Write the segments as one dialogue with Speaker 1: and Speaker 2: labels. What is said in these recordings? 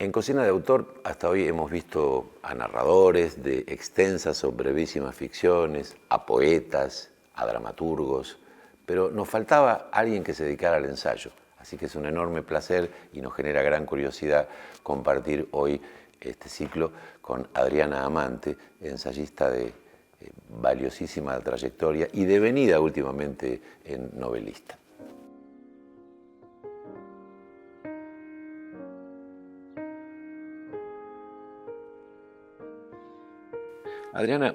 Speaker 1: En Cocina de Autor hasta hoy hemos visto a narradores de extensas o brevísimas ficciones, a poetas, a dramaturgos, pero nos faltaba alguien que se dedicara al ensayo. Así que es un enorme placer y nos genera gran curiosidad compartir hoy este ciclo con Adriana Amante, ensayista de valiosísima trayectoria y devenida últimamente en novelista. Adriana,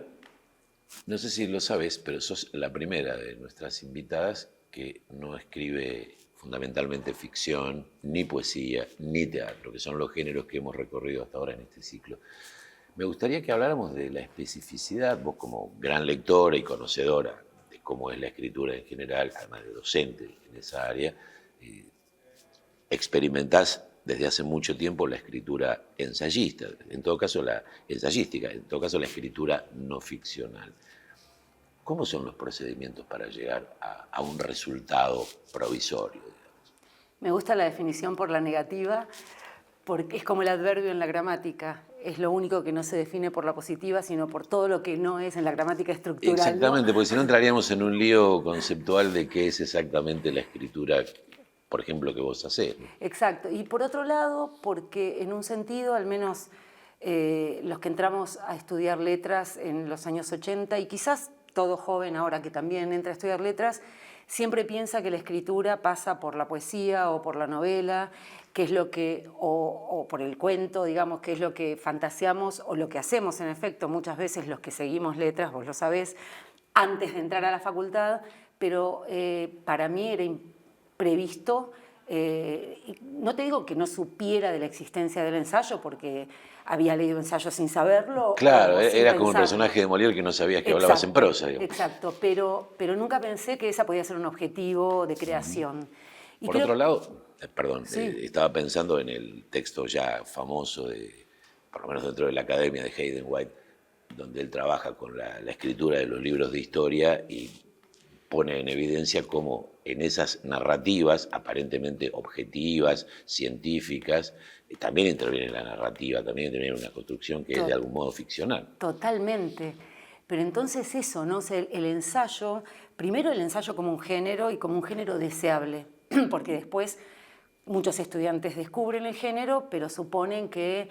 Speaker 1: no sé si lo sabes, pero sos la primera de nuestras invitadas que no escribe fundamentalmente ficción, ni poesía, ni teatro, que son los géneros que hemos recorrido hasta ahora en este ciclo. Me gustaría que habláramos de la especificidad, vos como gran lectora y conocedora de cómo es la escritura en general, además de docente en esa área, experimentás desde hace mucho tiempo la escritura ensayista, en todo caso la ensayística, en todo caso la escritura no ficcional. ¿Cómo son los procedimientos para llegar a un resultado provisorio, digamos?
Speaker 2: Me gusta la definición por la negativa, porque es como el adverbio en la gramática. Es lo único que no se define por la positiva, sino por todo lo que no es en la gramática estructural.
Speaker 1: Exactamente,
Speaker 2: ¿no?
Speaker 1: porque si no entraríamos en un lío conceptual de qué es exactamente la escritura, por ejemplo, que vos hacés.
Speaker 2: Exacto. Y por otro lado, porque en un sentido, al menos los que entramos a estudiar letras en los años 80, y quizás todo joven ahora que también entra a estudiar letras, siempre piensa que la escritura pasa por la poesía o por la novela, que es lo que, o por el cuento, digamos, que es lo que fantaseamos o lo que hacemos en efecto muchas veces los que seguimos letras, vos lo sabés, antes de entrar a la facultad, pero para mí era previsto. No te digo que no supiera de la existencia del ensayo, porque había leído ensayos sin saberlo.
Speaker 1: Claro,
Speaker 2: sin
Speaker 1: era como un
Speaker 2: pensarlo.
Speaker 1: personaje de Molière que no sabías que hablabas en prosa, digamos.
Speaker 2: Exacto, pero nunca pensé que esa podía ser un objetivo de creación. Y
Speaker 1: Por otro lado, perdón,
Speaker 2: Sí.
Speaker 1: estaba pensando en el texto ya famoso, por lo menos dentro de la academia de Hayden White, donde él trabaja con la escritura de los libros de historia y pone en evidencia cómo en esas narrativas aparentemente objetivas, científicas, también interviene la narrativa, también interviene una construcción que es de algún modo ficcional.
Speaker 2: Totalmente. Pero entonces eso, ¿no? O sea, el ensayo, primero el ensayo como un género y como un género deseable, porque después muchos estudiantes descubren el género, pero suponen que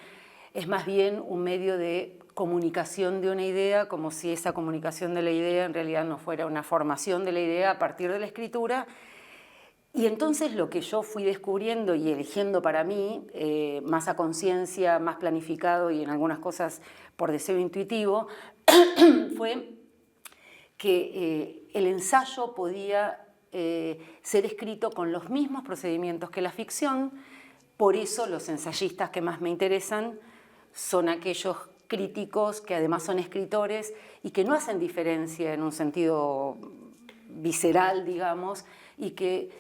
Speaker 2: es más bien un medio de comunicación de una idea, como si esa comunicación de la idea en realidad no fuera una formación de la idea a partir de la escritura. Y entonces lo que yo fui descubriendo y eligiendo para mí, más a conciencia, más planificado y en algunas cosas por deseo intuitivo, fue que el ensayo podía ser escrito con los mismos procedimientos que la ficción. Por eso los ensayistas que más me interesan son aquellos críticos que además son escritores y que no hacen diferencia en un sentido visceral, digamos, y que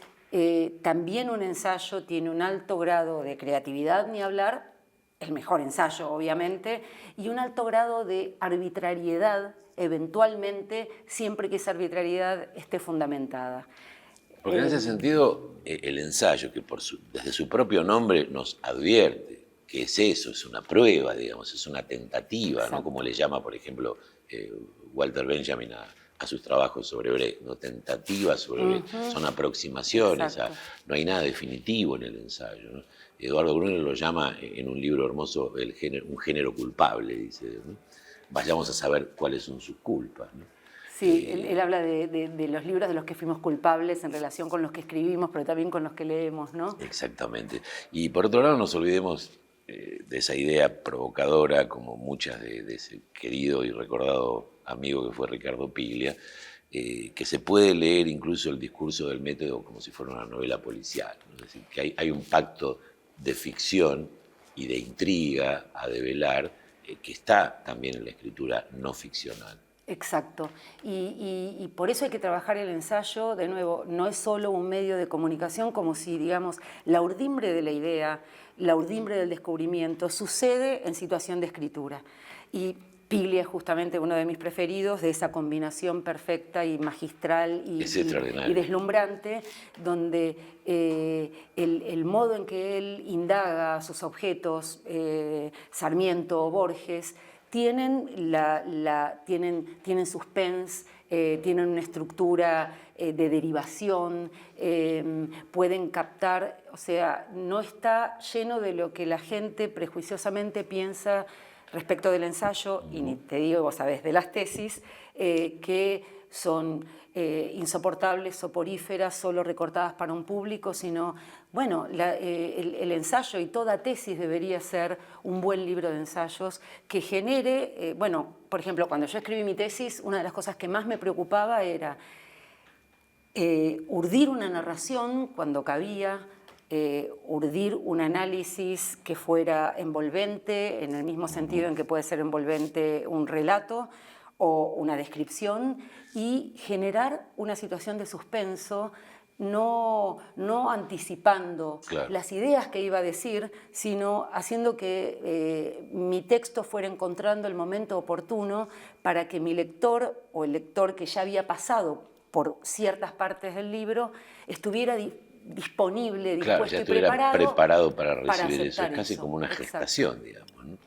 Speaker 2: también un ensayo tiene un alto grado de creatividad, ni hablar, el mejor ensayo obviamente, y un alto grado de arbitrariedad, eventualmente, siempre que esa arbitrariedad esté fundamentada.
Speaker 1: Porque en ese sentido, el ensayo, que desde su propio nombre nos advierte que es eso, es una prueba, digamos, es una tentativa,
Speaker 2: Exacto.
Speaker 1: ¿no? Como le llama, por ejemplo, Walter Benjamin a sus trabajos sobre Brecht, ¿no? Tentativas sobre Brecht, son aproximaciones, no hay nada definitivo en el ensayo, ¿no? Eduardo Brunner lo llama en un libro hermoso un género culpable, dice, ¿no? Vayamos a saber cuáles son sus culpas, ¿no?
Speaker 2: Sí, él habla de los libros de los que fuimos culpables en relación con los que escribimos, pero también con los que leemos, ¿no?
Speaker 1: Exactamente. Y por otro lado, no nos olvidemos de esa idea provocadora, como muchas de ese querido y recordado amigo que fue Ricardo Piglia, que se puede leer incluso el discurso del método como si fuera una novela policial, ¿no? Es decir, que hay un pacto de ficción y de intriga a develar que está también en la escritura no ficcional.
Speaker 2: Exacto. Y por eso hay que trabajar el ensayo, de nuevo, no es solo un medio de comunicación, como si, digamos, la urdimbre de la idea, la urdimbre del descubrimiento, sucede en situación de escritura. Y Piglia es justamente uno de mis preferidos, de esa combinación perfecta y magistral y deslumbrante, donde el modo en que él indaga sus objetos, Sarmiento o Borges, tienen suspense, tienen una estructura de derivación, pueden captar, o sea, no está lleno de lo que la gente prejuiciosamente piensa respecto del ensayo, y ni te digo, vos sabés, de las tesis, que son insoportables, soporíferas, solo recortadas para un público, sino, bueno, el ensayo y toda tesis debería ser un buen libro de ensayos que genere, bueno, por ejemplo, cuando yo escribí mi tesis, una de las cosas que más me preocupaba era urdir una narración cuando cabía, urdir un análisis que fuera envolvente, en el mismo sentido en que puede ser envolvente un relato o una descripción, y generar una situación de suspenso, no anticipando las ideas que iba a decir, sino haciendo que mi texto fuera encontrando el momento oportuno para que mi lector o el lector que ya había pasado por ciertas partes del libro estuviera disponible, dispuesto
Speaker 1: ya
Speaker 2: y preparado
Speaker 1: para recibir eso. Es casi como una gestación, digamos, ¿no?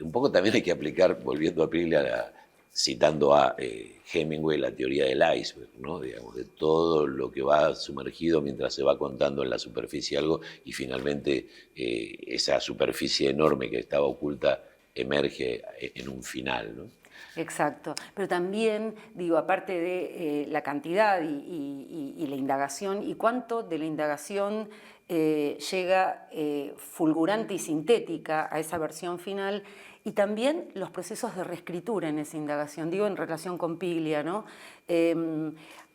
Speaker 1: Un poco también hay que aplicar, volviendo a Piglia, citando a Hemingway, la teoría del iceberg, ¿no? Digamos, de todo lo que va sumergido mientras se va contando en la superficie algo y finalmente esa superficie enorme que estaba oculta emerge en un final, ¿no?
Speaker 2: Exacto, pero también, digo, aparte de la cantidad y la indagación, y cuánto de la indagación llega fulgurante y sintética a esa versión final, y también los procesos de reescritura en esa indagación, digo, en relación con Piglia, ¿no?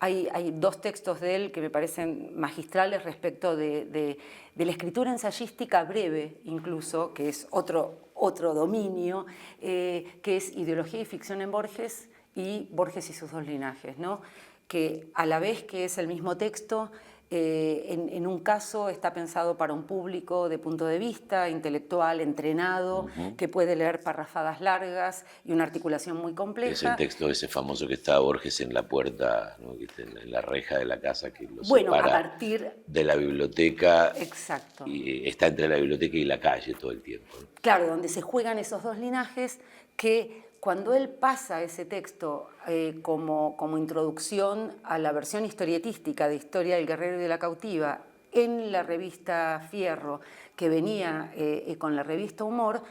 Speaker 2: Hay dos textos de él que me parecen magistrales respecto de la escritura ensayística breve, incluso, que es otro dominio, que es Ideología y ficción en Borges y Borges y sus dos linajes, ¿no? Que a la vez que es el mismo texto, en un caso está pensado para un público de punto de vista intelectual, entrenado, que puede leer parrafadas largas y una articulación muy compleja.
Speaker 1: Es el texto ese famoso que está Borges en la puerta, ¿no? Que está en la reja de la casa que lo separa
Speaker 2: a partir
Speaker 1: de la biblioteca.
Speaker 2: Exacto.
Speaker 1: Y está entre la biblioteca y la calle todo el tiempo, ¿no?
Speaker 2: Claro, donde se juegan esos dos linajes que cuando él pasa ese texto como introducción a la versión historietística de Historia del Guerrero y de la Cautiva en la revista Fierro, que venía con la revista Humor,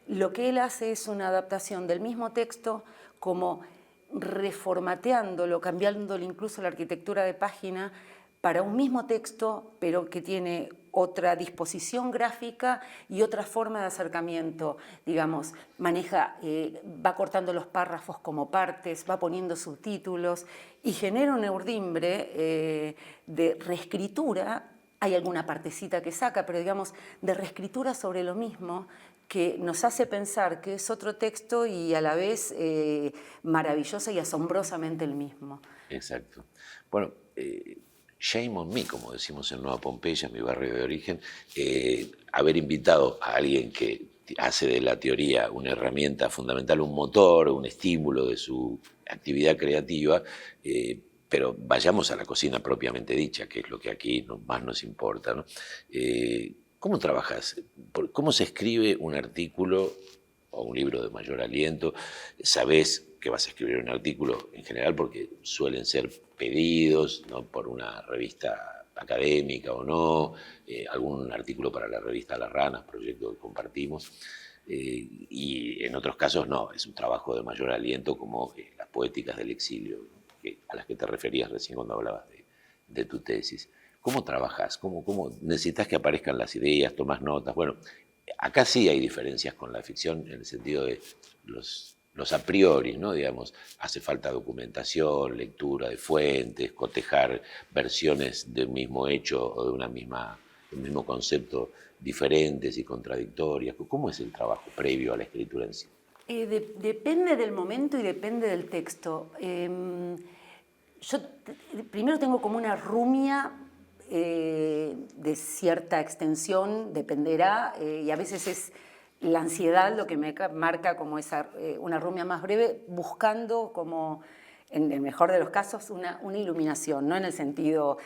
Speaker 2: lo que él hace es una adaptación del mismo texto como reformateándolo, cambiándole incluso la arquitectura de página para un mismo texto, pero que tiene otra disposición gráfica y otra forma de acercamiento, digamos, va cortando los párrafos como partes, va poniendo subtítulos y genera un urdimbre de reescritura. Hay alguna partecita que saca, pero digamos, de reescritura sobre lo mismo, que nos hace pensar que es otro texto y a la vez maravillosa y asombrosamente el mismo.
Speaker 1: Exacto. Bueno, shame on me, como decimos en Nueva Pompeya, mi barrio de origen, haber invitado a alguien que hace de la teoría una herramienta fundamental, un motor, un estímulo de su actividad creativa, pero vayamos a la cocina propiamente dicha, que es lo que aquí más nos importa, ¿no? ¿Cómo trabajas? ¿Cómo se escribe un artículo o un libro de mayor aliento? ¿Sabés que vas a escribir un artículo en general porque suelen ser pedidos, ¿no?, por una revista académica o no, algún artículo para la revista Las Ranas, proyecto que compartimos, y en otros casos no, es un trabajo de mayor aliento como las poéticas del exilio, a las que te referías recién cuando hablabas de tu tesis. ¿Cómo trabajas? ¿Cómo necesitas que aparezcan las ideas, tomas notas? Bueno, acá sí hay diferencias con la ficción en el sentido de los a priori, ¿no? Digamos, hace falta documentación, lectura de fuentes, cotejar versiones de un mismo hecho o de un mismo concepto diferentes y contradictorias. ¿Cómo es el trabajo previo a la escritura en sí?
Speaker 2: Depende del momento y depende del texto. Yo primero tengo como una rumia de cierta extensión, dependerá, y a veces es la ansiedad lo que me marca como una rumia más breve, buscando como, en el mejor de los casos, una iluminación, no en el sentido,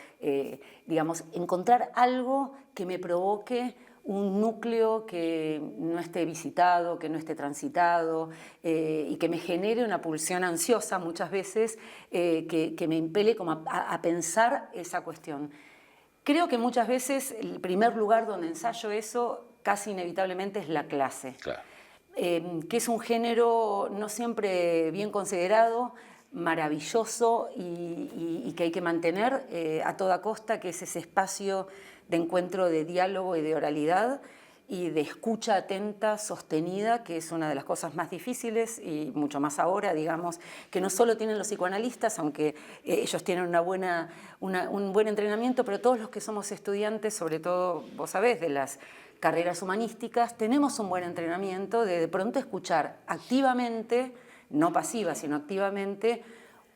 Speaker 2: digamos, encontrar algo que me provoque un núcleo que no esté visitado, que no esté transitado, y que me genere una pulsión ansiosa muchas veces, que me impele como a pensar esa cuestión. Creo que muchas veces el primer lugar donde ensayo eso casi inevitablemente es la clase,
Speaker 1: Claro.
Speaker 2: Que es un género no siempre bien considerado, maravilloso y que hay que mantener a toda costa, que es ese espacio de encuentro, de diálogo y de oralidad y de escucha atenta, sostenida, que es una de las cosas más difíciles y mucho más ahora, digamos, que no solo tienen los psicoanalistas, aunque ellos tienen un buen entrenamiento, pero todos los que somos estudiantes, sobre todo, vos sabés, de las carreras humanísticas, tenemos un buen entrenamiento de pronto escuchar activamente, no pasiva, sino activamente,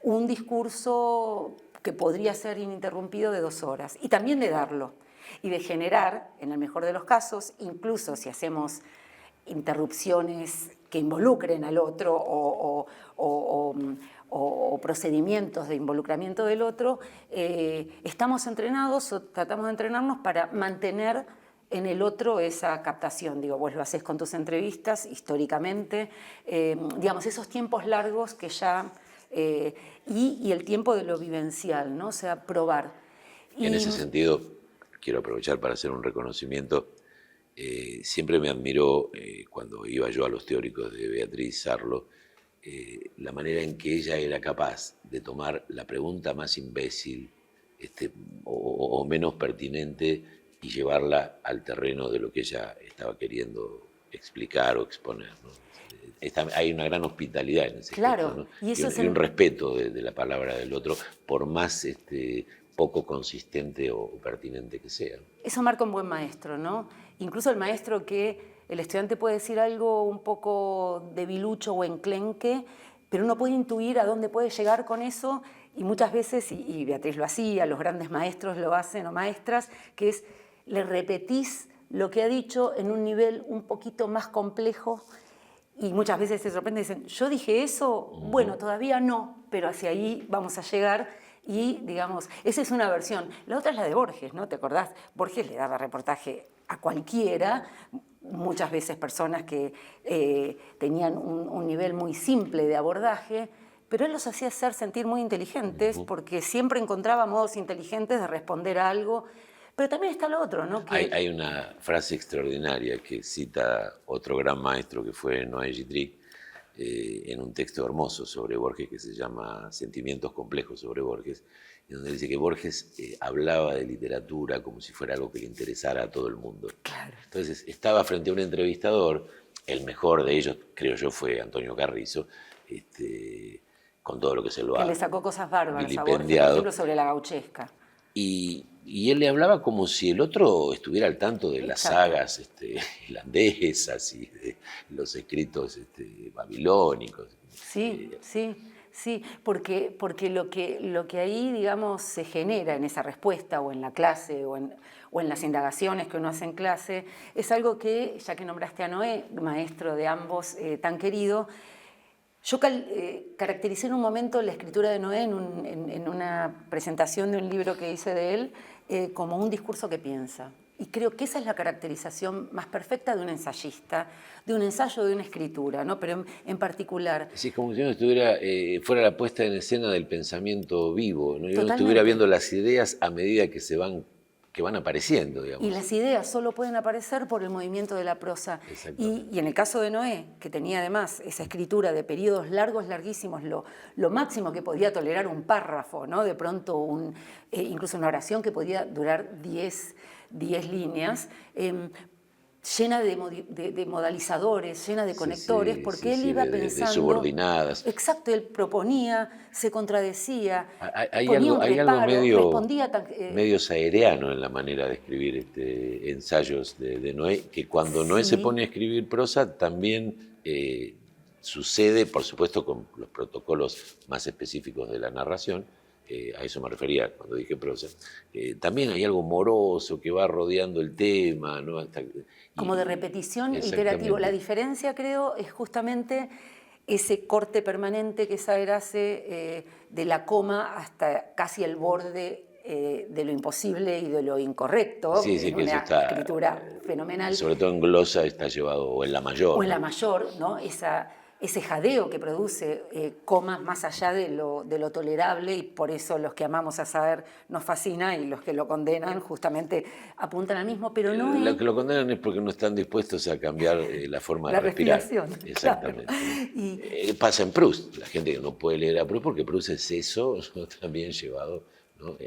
Speaker 2: un discurso que podría ser ininterrumpido de 2 horas, y también de darlo, y de generar, en el mejor de los casos, incluso si hacemos interrupciones que involucren al otro o procedimientos de involucramiento del otro, estamos entrenados o tratamos de entrenarnos para mantener en el otro esa captación. Digo, vos lo hacés con tus entrevistas históricamente, digamos, esos tiempos largos que ya, y el tiempo de lo vivencial, ¿no? O sea, probar.
Speaker 1: En ese sentido, quiero aprovechar para hacer un reconocimiento. Siempre me admiró, cuando iba yo a los teóricos de Beatriz Sarlo, la manera en que ella era capaz de tomar la pregunta más imbécil o menos pertinente y llevarla al terreno de lo que ella estaba queriendo explicar o exponer, ¿no? Hay una gran hospitalidad en ese gesto, ¿no? Y un respeto de la palabra del otro, por más poco consistente o pertinente que sea.
Speaker 2: Eso marca un buen maestro, ¿no? Incluso el maestro que el estudiante puede decir algo un poco debilucho o enclenque, pero uno puede intuir a dónde puede llegar con eso, y muchas veces, y Beatriz lo hacía, los grandes maestros lo hacen o maestras, que es, le repetís lo que ha dicho en un nivel un poquito más complejo, y muchas veces se sorprenden y dicen, yo dije eso, bueno, todavía no, pero hacia ahí vamos a llegar. Y, digamos, esa es una versión. La otra es la de Borges, ¿no? ¿Te acordás? Borges le daba reportaje a cualquiera, muchas veces personas que tenían un nivel muy simple de abordaje, pero él los hacía hacer sentir muy inteligentes, porque siempre encontraba modos inteligentes de responder a algo. Pero también está lo otro, ¿no? Que
Speaker 1: hay una frase extraordinaria que cita otro gran maestro que fue Noé Gitry, en un texto hermoso sobre Borges que se llama Sentimientos complejos sobre Borges, en donde dice que Borges hablaba de literatura como si fuera algo que le interesara a todo el mundo.
Speaker 2: Claro.
Speaker 1: Entonces estaba frente a un entrevistador, el mejor de ellos, creo yo, fue Antonio Carrizo, con todo lo que se lo ha
Speaker 2: le sacó cosas bárbaras a Borges, por
Speaker 1: vilipendiado.
Speaker 2: ejemplo, sobre la gauchesca.
Speaker 1: Y él le hablaba como si el otro estuviera al tanto de las sagas irlandesas y de los escritos babilónicos.
Speaker 2: Sí, sí, porque lo que ahí, digamos, se genera en esa respuesta o en la clase o en las indagaciones que uno hace en clase, es algo que, ya que nombraste a Noé, maestro de ambos tan querido, yo caractericé en un momento la escritura de Noé en una presentación de un libro que hice de él como un discurso que piensa. Y creo que esa es la caracterización más perfecta de un ensayista, de un ensayo, de una escritura, ¿no? Pero en particular.
Speaker 1: Sí, como si uno fuera la puesta en escena del pensamiento vivo, ¿no? Y uno
Speaker 2: Totalmente.
Speaker 1: estuviera viendo las ideas a medida que van apareciendo, digamos.
Speaker 2: Y las ideas solo pueden aparecer por el movimiento de la prosa. Y en el caso de Noé, que tenía además esa escritura de periodos largos, larguísimos, lo máximo que podía tolerar un párrafo, ¿no? De pronto incluso una oración que podía durar 10 líneas, llena de modalizadores, llena de conectores, porque él iba pensando...
Speaker 1: De subordinadas.
Speaker 2: Exacto, él proponía, se contradecía,
Speaker 1: hay
Speaker 2: ponía un reparo,
Speaker 1: algo
Speaker 2: respondía...
Speaker 1: medio saereano en la manera de escribir ensayos de Noé, que cuando Noé se pone a escribir prosa también sucede, por supuesto, con los protocolos más específicos de la narración. A eso me refería cuando dije prosa. También hay algo moroso que va rodeando el tema, ¿no?
Speaker 2: como de repetición
Speaker 1: exactamente.
Speaker 2: iterativo. La diferencia, creo, es justamente ese corte permanente que Saer hace de la coma hasta casi el borde de lo imposible y de lo incorrecto,
Speaker 1: Sí,
Speaker 2: en
Speaker 1: sí, que eso
Speaker 2: una
Speaker 1: está,
Speaker 2: escritura fenomenal.
Speaker 1: sobre todo en glosa está llevado, o en la mayor.
Speaker 2: O en la
Speaker 1: ¿no?
Speaker 2: mayor, ¿no? Ese jadeo que produce comas más allá de lo tolerable, y por eso los que amamos a Saer nos fascina y los que lo condenan justamente apuntan al mismo, pero no
Speaker 1: Lo
Speaker 2: es
Speaker 1: que lo condenan es porque no están dispuestos a cambiar la forma de
Speaker 2: la
Speaker 1: respirar.
Speaker 2: respiración.
Speaker 1: Exactamente.
Speaker 2: Claro. Y
Speaker 1: Pasa en Proust, la gente que no puede leer a Proust porque Proust es eso, ¿no? También llevado, ¿no?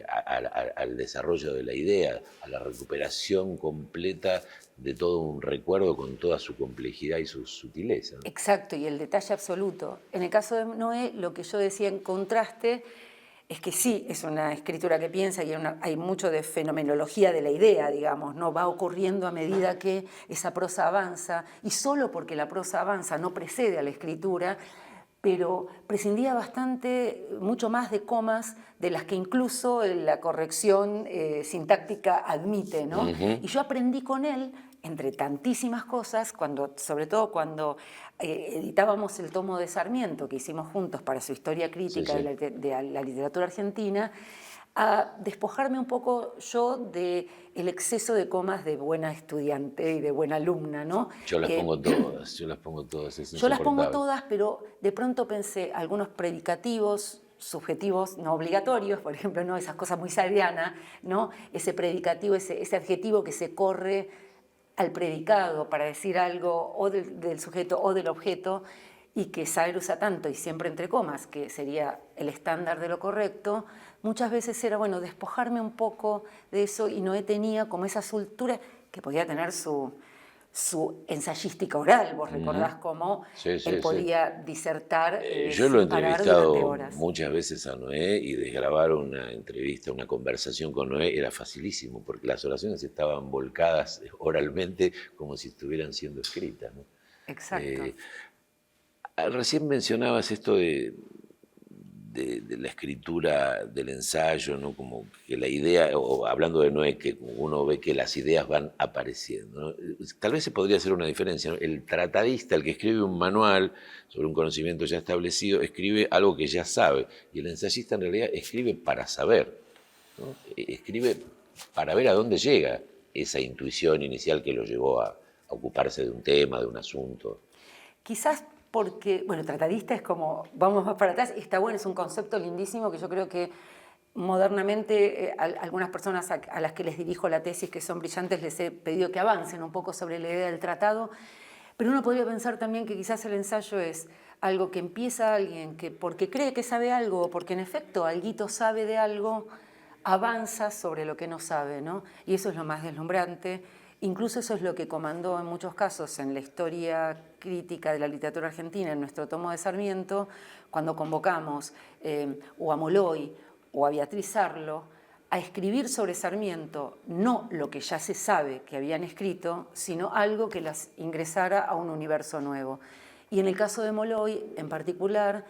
Speaker 1: Al desarrollo de la idea, a la recuperación completa de todo un recuerdo con toda su complejidad y su sutileza, ¿no?
Speaker 2: exacto, y el detalle absoluto. En el caso de Noé, lo que yo decía en contraste es que sí, es una escritura que piensa y hay mucho de fenomenología de la idea, digamos, ¿no? Va ocurriendo a medida que esa prosa avanza, y solo porque la prosa avanza no precede a la escritura, pero prescindía mucho más de comas de las que incluso la corrección sintáctica admite, ¿no? Y yo aprendí con él, entre tantísimas cosas, sobre todo cuando editábamos el tomo de Sarmiento que hicimos juntos para su historia crítica
Speaker 1: Sí, sí.
Speaker 2: de la literatura argentina, a despojarme un poco yo del exceso de comas de buena estudiante y de buena alumna, ¿no?
Speaker 1: Yo las pongo todas, yo las pongo todas, es
Speaker 2: Yo las pongo
Speaker 1: insoportable.
Speaker 2: todas, pero de pronto pensé algunos predicativos subjetivos no obligatorios, por ejemplo, ¿no? Esas cosas muy saerianas, ¿no? Ese predicativo, ese adjetivo que se corre al predicado para decir algo o del sujeto o del objeto, y que Saer usa tanto y siempre entre comas, que sería el estándar de lo correcto. Muchas veces era, bueno, despojarme un poco de eso, y Noé tenía como esa soltura que podía tener su ensayística oral. Vos recordás cómo
Speaker 1: Sí,
Speaker 2: él
Speaker 1: sí.
Speaker 2: podía disertar
Speaker 1: Yo lo he
Speaker 2: sin parar durante
Speaker 1: entrevistado
Speaker 2: horas.
Speaker 1: muchas veces a Noé, y desgrabar una entrevista, una conversación con Noé era facilísimo, porque las oraciones estaban volcadas oralmente como si estuvieran siendo escritas, ¿no?
Speaker 2: Exacto.
Speaker 1: Recién mencionabas esto de la escritura, del ensayo, ¿no? Como que la idea, o hablando de Noé, que uno ve que las ideas van apareciendo, ¿no? Tal vez se podría hacer una diferencia, ¿no? El tratadista, el que escribe un manual sobre un conocimiento ya establecido, escribe algo que ya sabe, y el ensayista en realidad escribe para saber, ¿no? Escribe para ver a dónde llega esa intuición inicial que lo llevó a ocuparse de un tema, de un asunto.
Speaker 2: Quizás porque, bueno, tratadista es como, vamos más para atrás, y está bueno, es un concepto lindísimo que yo creo que modernamente algunas personas a las que les dirijo la tesis, que son brillantes, les he pedido que avancen un poco sobre la idea del tratado, pero uno podría pensar también que quizás el ensayo es algo que empieza alguien que porque cree que sabe algo, o porque en efecto alguito sabe de algo, avanza sobre lo que no sabe, ¿no? Y eso es lo más deslumbrante. Incluso eso es lo que comandó en muchos casos en la historia crítica de la literatura argentina, en nuestro tomo de Sarmiento, cuando convocamos o a Molloy o a Beatriz Arlo a escribir sobre Sarmiento, no lo que ya se sabe que habían escrito, sino algo que las ingresara a un universo nuevo. Y en el caso de Molloy, en particular,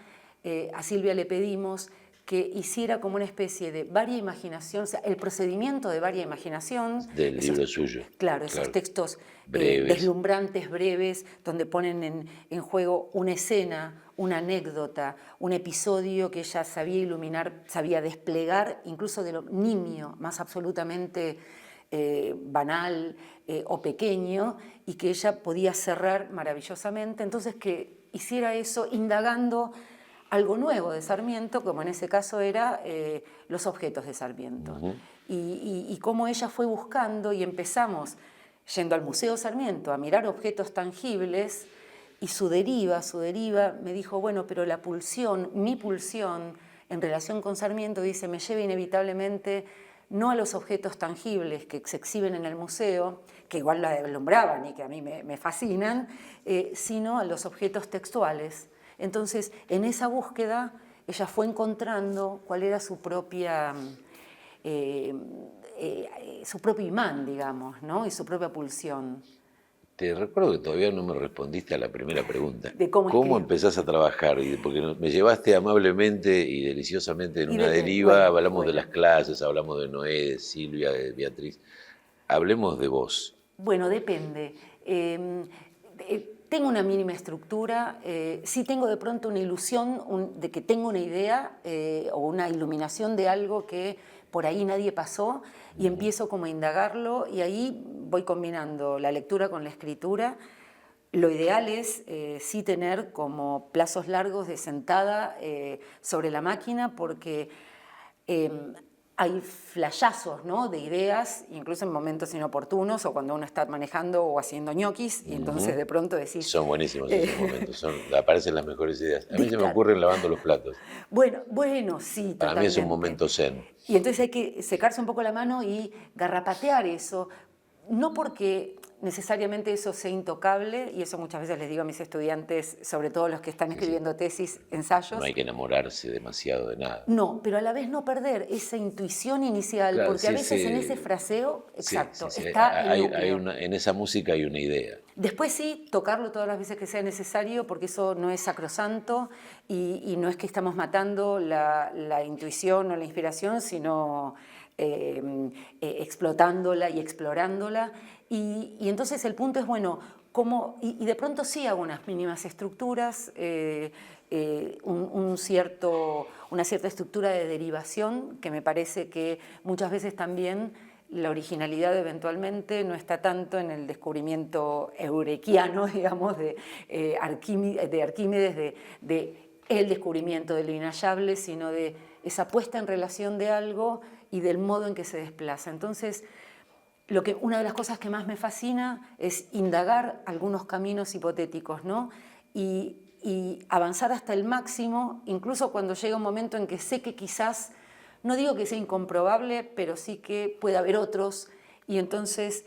Speaker 2: a Silvia le pedimos que hiciera como una especie de varia imaginación, o sea, el procedimiento de varia imaginación.
Speaker 1: Del libro suyo.
Speaker 2: Claro, esos textos
Speaker 1: breves,
Speaker 2: deslumbrantes, breves, donde ponen en juego una escena, una anécdota, un episodio que ella sabía iluminar, sabía desplegar, incluso de lo nimio, más absolutamente banal o pequeño, y que ella podía cerrar maravillosamente. Entonces, que hiciera eso indagando algo nuevo de Sarmiento, como en ese caso era los objetos de Sarmiento. Y cómo ella fue buscando, y empezamos yendo al Museo Sarmiento a mirar objetos tangibles, y su deriva, me dijo, bueno, pero la pulsión, mi pulsión en relación con Sarmiento, dice, me lleva inevitablemente no a los objetos tangibles que se exhiben en el museo, que igual la deslumbraban y que a mí me fascinan, sino a los objetos textuales. Entonces, en esa búsqueda, ella fue encontrando cuál era su propio imán, digamos, ¿no? Y su propia pulsión.
Speaker 1: Te recuerdo que todavía no me respondiste a la primera pregunta.
Speaker 2: De cómo
Speaker 1: empezás a trabajar? Porque me llevaste amablemente y deliciosamente en una deriva, hablamos de las clases, hablamos de Noé, de Silvia, de Beatriz. Hablemos de vos.
Speaker 2: Bueno, depende. Tengo una mínima estructura, sí tengo de pronto una ilusión de que tengo una idea o una iluminación de algo que por ahí nadie pasó y empiezo como a indagarlo y ahí voy combinando la lectura con la escritura. Lo ideal es sí tener como plazos largos de sentada sobre la máquina porque hay flashazos, ¿no?, de ideas, incluso en momentos inoportunos o cuando uno está manejando o haciendo ñoquis y entonces de pronto decís...
Speaker 1: Son buenísimos esos momentos, aparecen las mejores ideas. A mí se me
Speaker 2: claro.
Speaker 1: ocurren lavando los platos.
Speaker 2: Bueno, sí,
Speaker 1: Para mí es un momento zen.
Speaker 2: Y entonces hay que secarse un poco la mano y garrapatear eso, no porque necesariamente eso sea intocable, y eso muchas veces les digo a mis estudiantes, sobre todo los que están escribiendo tesis, ensayos.
Speaker 1: No hay que enamorarse demasiado de nada.
Speaker 2: No, pero a la vez no perder esa intuición inicial,
Speaker 1: Claro,
Speaker 2: porque a veces en ese fraseo, exacto, está el núcleo.
Speaker 1: En esa música hay una idea.
Speaker 2: Después sí, tocarlo todas las veces que sea necesario, porque eso no es sacrosanto y no es que estamos matando la intuición o la inspiración, sino explotándola y explorándola. Y entonces el punto es, bueno, cómo, y de pronto sí hago unas mínimas estructuras, una cierta estructura de derivación, que me parece que muchas veces también la originalidad eventualmente no está tanto en el descubrimiento eurequiano, digamos, de Arquímedes, de el descubrimiento de lo inhallable, sino de esa puesta en relación de algo y del modo en que se desplaza. Entonces, una de las cosas que más me fascina es indagar algunos caminos hipotéticos, ¿no? Y avanzar hasta el máximo, incluso cuando llega un momento en que sé que quizás, no digo que sea incomprobable, pero sí que puede haber otros, y entonces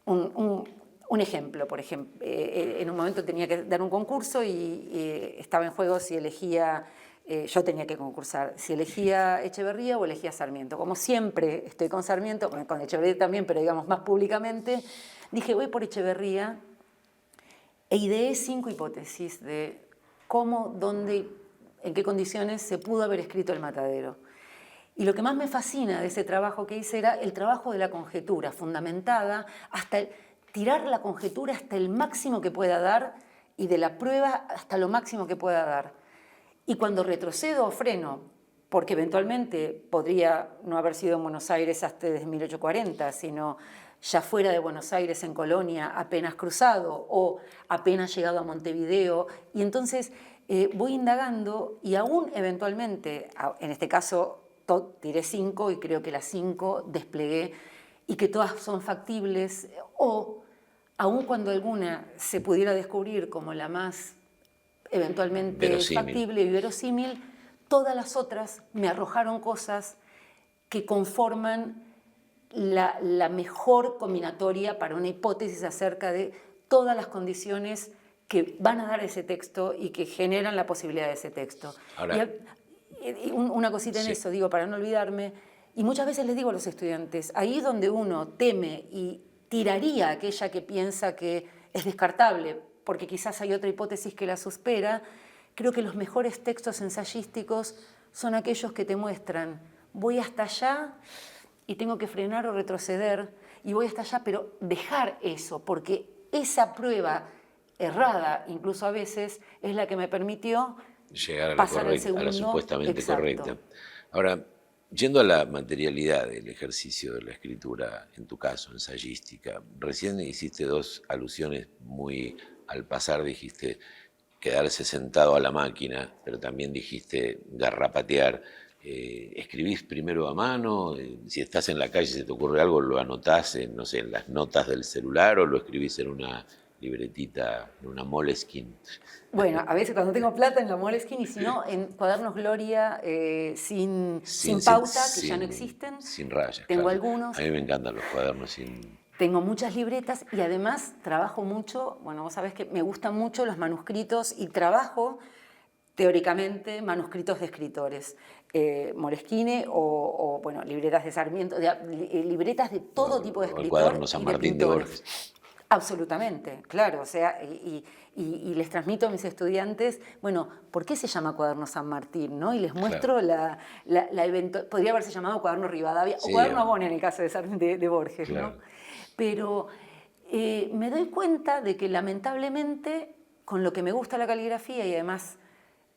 Speaker 2: un ejemplo, por ejemplo, en un momento tenía que dar un concurso y estaba en juego si elegía, yo tenía que concursar, si elegía Echeverría o elegía Sarmiento. Como siempre estoy con Sarmiento, con Echeverría también, pero digamos más públicamente, dije voy por Echeverría e ideé 5 hipótesis de cómo, dónde, en qué condiciones se pudo haber escrito El Matadero. Y lo que más me fascina de ese trabajo que hice era el trabajo de la conjetura, fundamentada hasta tirar la conjetura hasta el máximo que pueda dar y de la prueba hasta lo máximo que pueda dar. Y cuando retrocedo o freno, porque eventualmente podría no haber sido en Buenos Aires hasta desde 1840, sino ya fuera de Buenos Aires, en Colonia, apenas cruzado o apenas llegado a Montevideo, y entonces voy indagando y aún eventualmente, en este caso tiré 5 y creo que las 5 desplegué y que todas son factibles, o aun cuando alguna se pudiera descubrir como la más eventualmente factible y verosímil, todas las otras me arrojaron cosas que conforman la mejor combinatoria para una hipótesis acerca de todas las condiciones que van a dar ese texto y que generan la posibilidad de ese texto.
Speaker 1: Ahora,
Speaker 2: y una cosita en eso, digo, para no olvidarme, y muchas veces les digo a los estudiantes, ahí donde uno teme y tiraría aquella que piensa que es descartable, porque quizás hay otra hipótesis que la supera, creo que los mejores textos ensayísticos son aquellos que te muestran, voy hasta allá y tengo que frenar o retroceder, y voy hasta allá, pero dejar eso, porque esa prueba errada, incluso a veces, es la que me permitió
Speaker 1: llegar a
Speaker 2: pasar al segundo.
Speaker 1: A la supuestamente
Speaker 2: exacto.
Speaker 1: correcta. Ahora, yendo a la materialidad del ejercicio de la escritura, en tu caso, ensayística, recién hiciste 2 alusiones muy al pasar, dijiste quedarse sentado a la máquina, pero también dijiste garrapatear. ¿Escribís primero a mano? Si estás en la calle, se te ocurre algo, ¿lo anotás en, no sé, en las notas del celular o lo escribís en una libretita, en una Moleskine?
Speaker 2: Bueno, a veces cuando tengo plata en la Moleskine, y si no, en Cuadernos Gloria, sin pauta, que ya no existen.
Speaker 1: Sin rayas,
Speaker 2: tengo
Speaker 1: claro.
Speaker 2: algunos.
Speaker 1: A mí me encantan los cuadernos sin...
Speaker 2: Tengo muchas libretas y además trabajo mucho, bueno, vos sabés que me gustan mucho los manuscritos y trabajo teóricamente manuscritos de escritores. Moleskine o bueno, libretas de Sarmiento, libretas de todo tipo de escritores.
Speaker 1: Cuadernos San Martín de Borges.
Speaker 2: Absolutamente, claro, o sea, y les transmito a mis estudiantes, bueno, ¿por qué se llama Cuaderno San Martín? ¿No? Y les muestro
Speaker 1: claro.
Speaker 2: podría haberse llamado Cuaderno Rivadavia, sí, o Cuaderno Abón en el caso de Borges, claro. ¿no? Pero Me doy cuenta de que lamentablemente, con lo que me gusta la caligrafía y además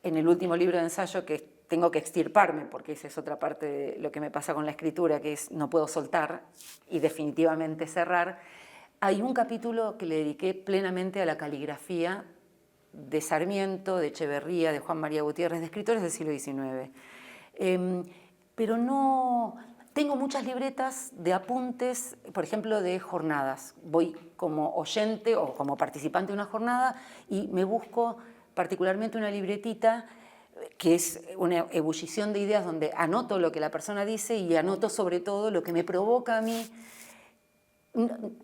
Speaker 2: en el último libro de ensayo que tengo que extirparme, porque esa es otra parte de lo que me pasa con la escritura, que es no puedo soltar y definitivamente cerrar, hay un capítulo que le dediqué plenamente a la caligrafía de Sarmiento, de Echeverría, de Juan María Gutiérrez, de escritores del siglo XIX. Pero no... Tengo muchas libretas de apuntes, por ejemplo, de jornadas. Voy como oyente o como participante de una jornada y me busco particularmente una libretita que es una ebullición de ideas donde anoto lo que la persona dice y anoto sobre todo lo que me provoca a mí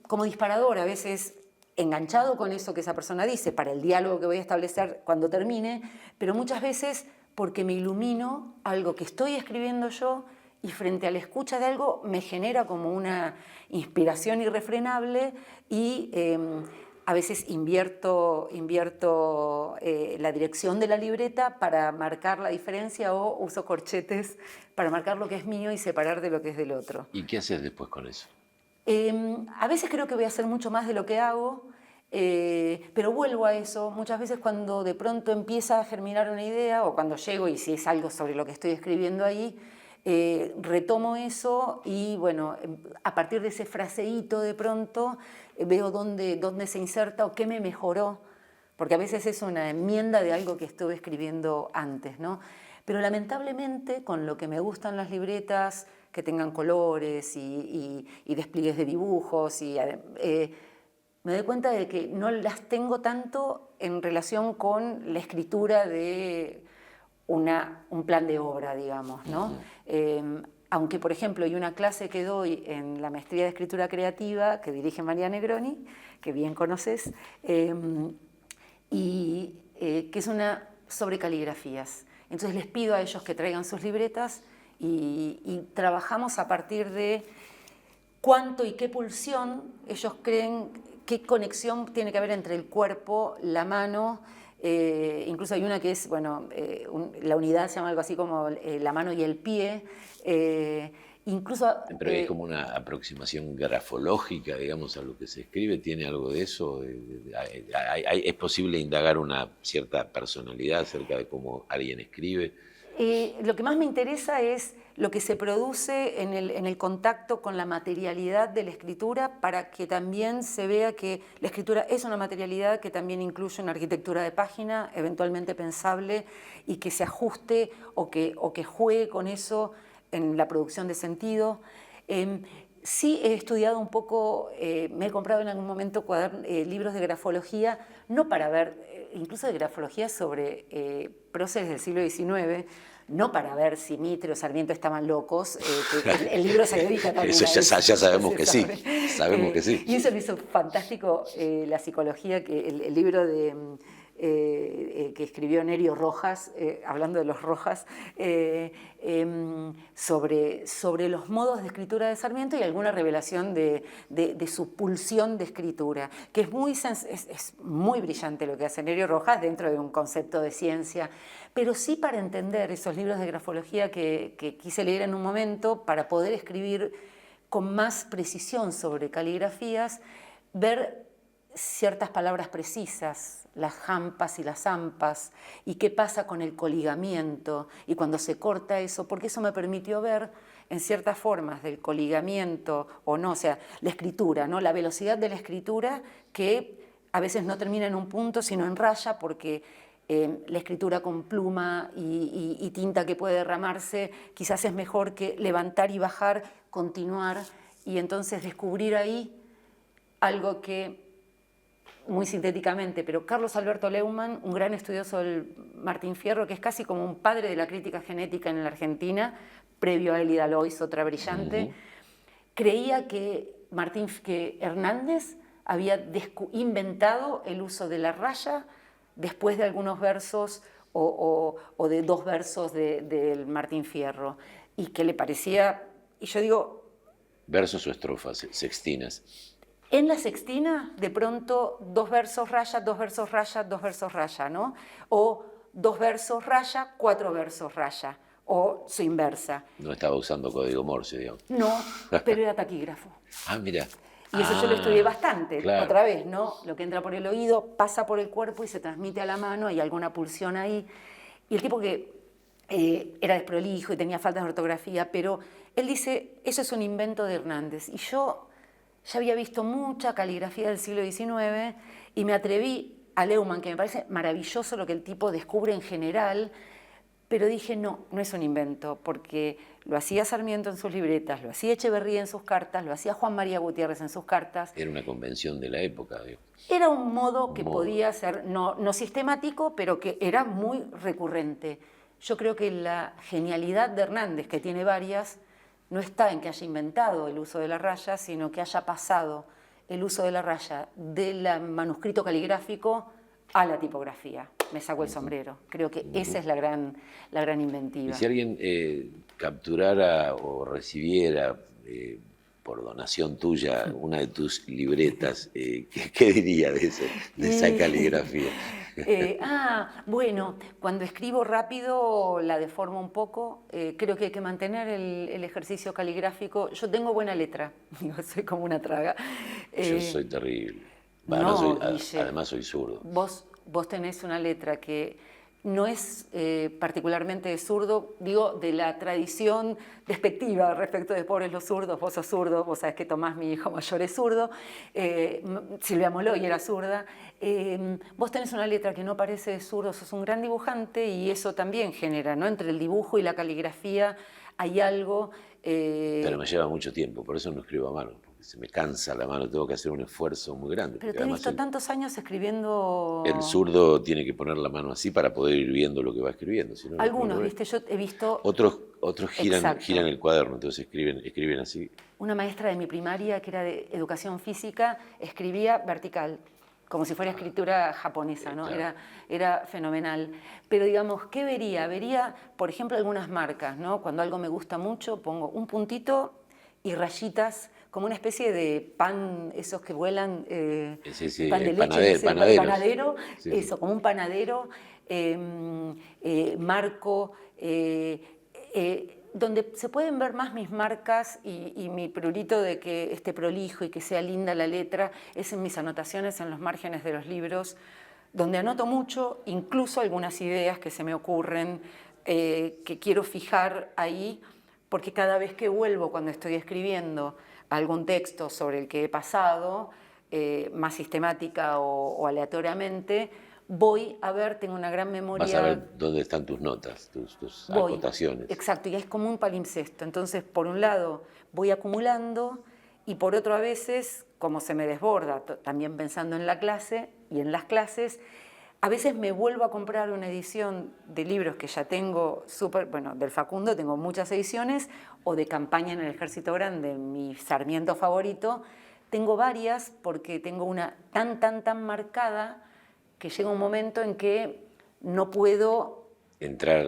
Speaker 2: como disparador, a veces enganchado con eso que esa persona dice para el diálogo que voy a establecer cuando termine, pero muchas veces porque me ilumino algo que estoy escribiendo yo y frente a la escucha de algo me genera como una inspiración irrefrenable y a veces invierto la dirección de la libreta para marcar la diferencia o uso corchetes para marcar lo que es mío y separar de lo que es del otro.
Speaker 1: ¿Y qué haces después con eso?
Speaker 2: A veces creo que voy a hacer mucho más de lo que hago, pero vuelvo a eso. Muchas veces cuando de pronto empieza a germinar una idea o cuando llego y si es algo sobre lo que estoy escribiendo ahí, retomo eso y bueno, a partir de ese fraseíto de pronto veo dónde se inserta o qué me mejoró, porque a veces es una enmienda de algo que estuve escribiendo antes, ¿no? Pero lamentablemente con lo que me gustan las libretas, que tengan colores y despliegues de dibujos, me doy cuenta de que no las tengo tanto en relación con la escritura de un plan de obra, digamos, ¿no? Aunque, por ejemplo, hay una clase que doy en la maestría de escritura creativa que dirige María Negroni, que bien conoces, que es una sobre caligrafías. Entonces les pido a ellos que traigan sus libretas y trabajamos a partir de cuánto y qué pulsión ellos creen, qué conexión tiene que haber entre el cuerpo, la mano. Incluso hay una que es, bueno, la unidad se llama algo así como la mano y el pie. Incluso,
Speaker 1: pero hay como una aproximación grafológica, digamos, a lo que se escribe. ¿Tiene algo de eso? ¿Es posible indagar una cierta personalidad acerca de cómo alguien escribe?
Speaker 2: Lo que más me interesa es lo que se produce en el contacto con la materialidad de la escritura para que también se vea que la escritura es una materialidad que también incluye una arquitectura de página eventualmente pensable y que se ajuste o que juegue con eso en la producción de sentido. Sí he estudiado un poco, me he comprado en algún momento libros de grafología, no para ver, incluso de grafología sobre próceres del siglo XIX, no para ver si Mitre o Sarmiento estaban locos, que el libro se dedica también
Speaker 1: eso
Speaker 2: a eso.
Speaker 1: Ya sabemos que sí, sabemos que sí.
Speaker 2: Y eso lo hizo fantástico la psicología, que el libro que escribió Nerio Rojas, hablando de los Rojas, sobre los modos de escritura de Sarmiento y alguna revelación de su pulsión de escritura, que es muy brillante lo que hace Nerio Rojas dentro de un concepto de ciencia, pero sí para entender esos libros de grafología que quise leer en un momento para poder escribir con más precisión sobre caligrafías, ver ciertas palabras precisas, las jampas y las zampas, y qué pasa con el coligamiento, y cuando se corta eso, porque eso me permitió ver en ciertas formas del coligamiento, o no, o sea, la escritura, ¿no? La velocidad de la escritura que a veces no termina en un punto, sino en raya, porque la escritura con pluma y tinta que puede derramarse, quizás es mejor que levantar y bajar, continuar, y entonces descubrir ahí algo que, muy sintéticamente, pero Carlos Alberto Leumann, un gran estudioso del Martín Fierro, que es casi como un padre de la crítica genética en la Argentina, previo a Elida Lois, otra brillante, creía que Hernández había inventado el uso de la raya después de algunos versos o de dos versos del Martín Fierro, y que le parecía, y yo digo...
Speaker 1: ¿Versos o estrofas, sextinas?
Speaker 2: En la sextina, de pronto, 2 versos raya, 2 versos raya, 2 versos raya, ¿no? O 2 versos raya, 4 versos raya, o su inversa.
Speaker 1: No estaba usando código Morse, digamos.
Speaker 2: No, pero era taquígrafo.
Speaker 1: Ah, mira.
Speaker 2: Y eso yo lo estudié bastante,
Speaker 1: claro.
Speaker 2: otra vez, ¿no? Lo que entra por el oído pasa por el cuerpo y se transmite a la mano, hay alguna pulsión ahí. Y el tipo que era desprolijo y tenía faltas de ortografía, pero él dice, eso es un invento de Hernández. Y yo ya había visto mucha caligrafía del siglo XIX y me atreví a Leumann, que me parece maravilloso lo que el tipo descubre en general, pero dije, no, no es un invento, porque lo hacía Sarmiento en sus libretas, lo hacía Echeverría en sus cartas, lo hacía Juan María Gutiérrez en sus cartas.
Speaker 1: Era una convención de la época. Digo.
Speaker 2: Era un modo que podía ser, no sistemático, pero que era muy recurrente. Yo creo que la genialidad de Hernández, que tiene varias, no está en que haya inventado el uso de la raya, sino que haya pasado el uso de la raya del manuscrito caligráfico a la tipografía. Me saco el sombrero. Creo que esa es la gran inventiva.
Speaker 1: Y si alguien capturara o recibiera por donación tuya una de tus libretas, ¿qué diría de esa caligrafía?
Speaker 2: Bueno, cuando escribo rápido la deformo un poco. Creo que hay que mantener el ejercicio caligráfico. Yo tengo buena letra, digo, soy como una traga.
Speaker 1: Yo soy terrible. Además soy zurdo.
Speaker 2: Vos tenés una letra que no es particularmente de zurdo, digo, de la tradición despectiva respecto de pobres los zurdos, vos sos zurdo, vos sabés que Tomás, mi hijo mayor, es zurdo, Silvia Moloy era zurda, vos tenés una letra que no parece de zurdo, sos un gran dibujante y eso también genera, ¿no? Entre el dibujo y la caligrafía hay algo...
Speaker 1: Pero me lleva mucho tiempo, por eso no escribo a mano. Se me cansa la mano, tengo que hacer un esfuerzo muy grande.
Speaker 2: Pero te he visto tantos años escribiendo...
Speaker 1: El zurdo tiene que poner la mano así para poder ir viendo lo que va escribiendo. Si no,
Speaker 2: algunos, viste, yo he visto...
Speaker 1: Otros giran el cuaderno, entonces escriben así.
Speaker 2: Una maestra de mi primaria, que era de educación física, escribía vertical, como si fuera escritura japonesa, ¿no?
Speaker 1: Claro.
Speaker 2: Era fenomenal. Pero digamos, ¿qué vería? Vería, por ejemplo, algunas marcas, ¿no? Cuando algo me gusta mucho, pongo un puntito y rayitas, como una especie de pan, esos que vuelan,
Speaker 1: sí,
Speaker 2: pan de leche, panadero,
Speaker 1: sí.
Speaker 2: Eso, como un panadero, marco, donde se pueden ver más mis marcas y mi prurito de que esté prolijo y que sea linda la letra, es en mis anotaciones en los márgenes de los libros, donde anoto mucho, incluso algunas ideas que se me ocurren, que quiero fijar ahí, porque cada vez que vuelvo cuando estoy escribiendo algún texto sobre el que he pasado, más sistemática o aleatoriamente, voy a ver, tengo una gran memoria.
Speaker 1: Vas a ver dónde están tus notas, tus acotaciones.
Speaker 2: Exacto, y es como un palimpsesto. Entonces, por un lado, voy acumulando y por otro a veces, como se me desborda, también pensando en la clase y en las clases, a veces me vuelvo a comprar una edición de libros que ya tengo, del Facundo tengo muchas ediciones, o de Campaña en el Ejército Grande, mi Sarmiento favorito. Tengo varias porque tengo una tan marcada que llega un momento en que no puedo
Speaker 1: entrar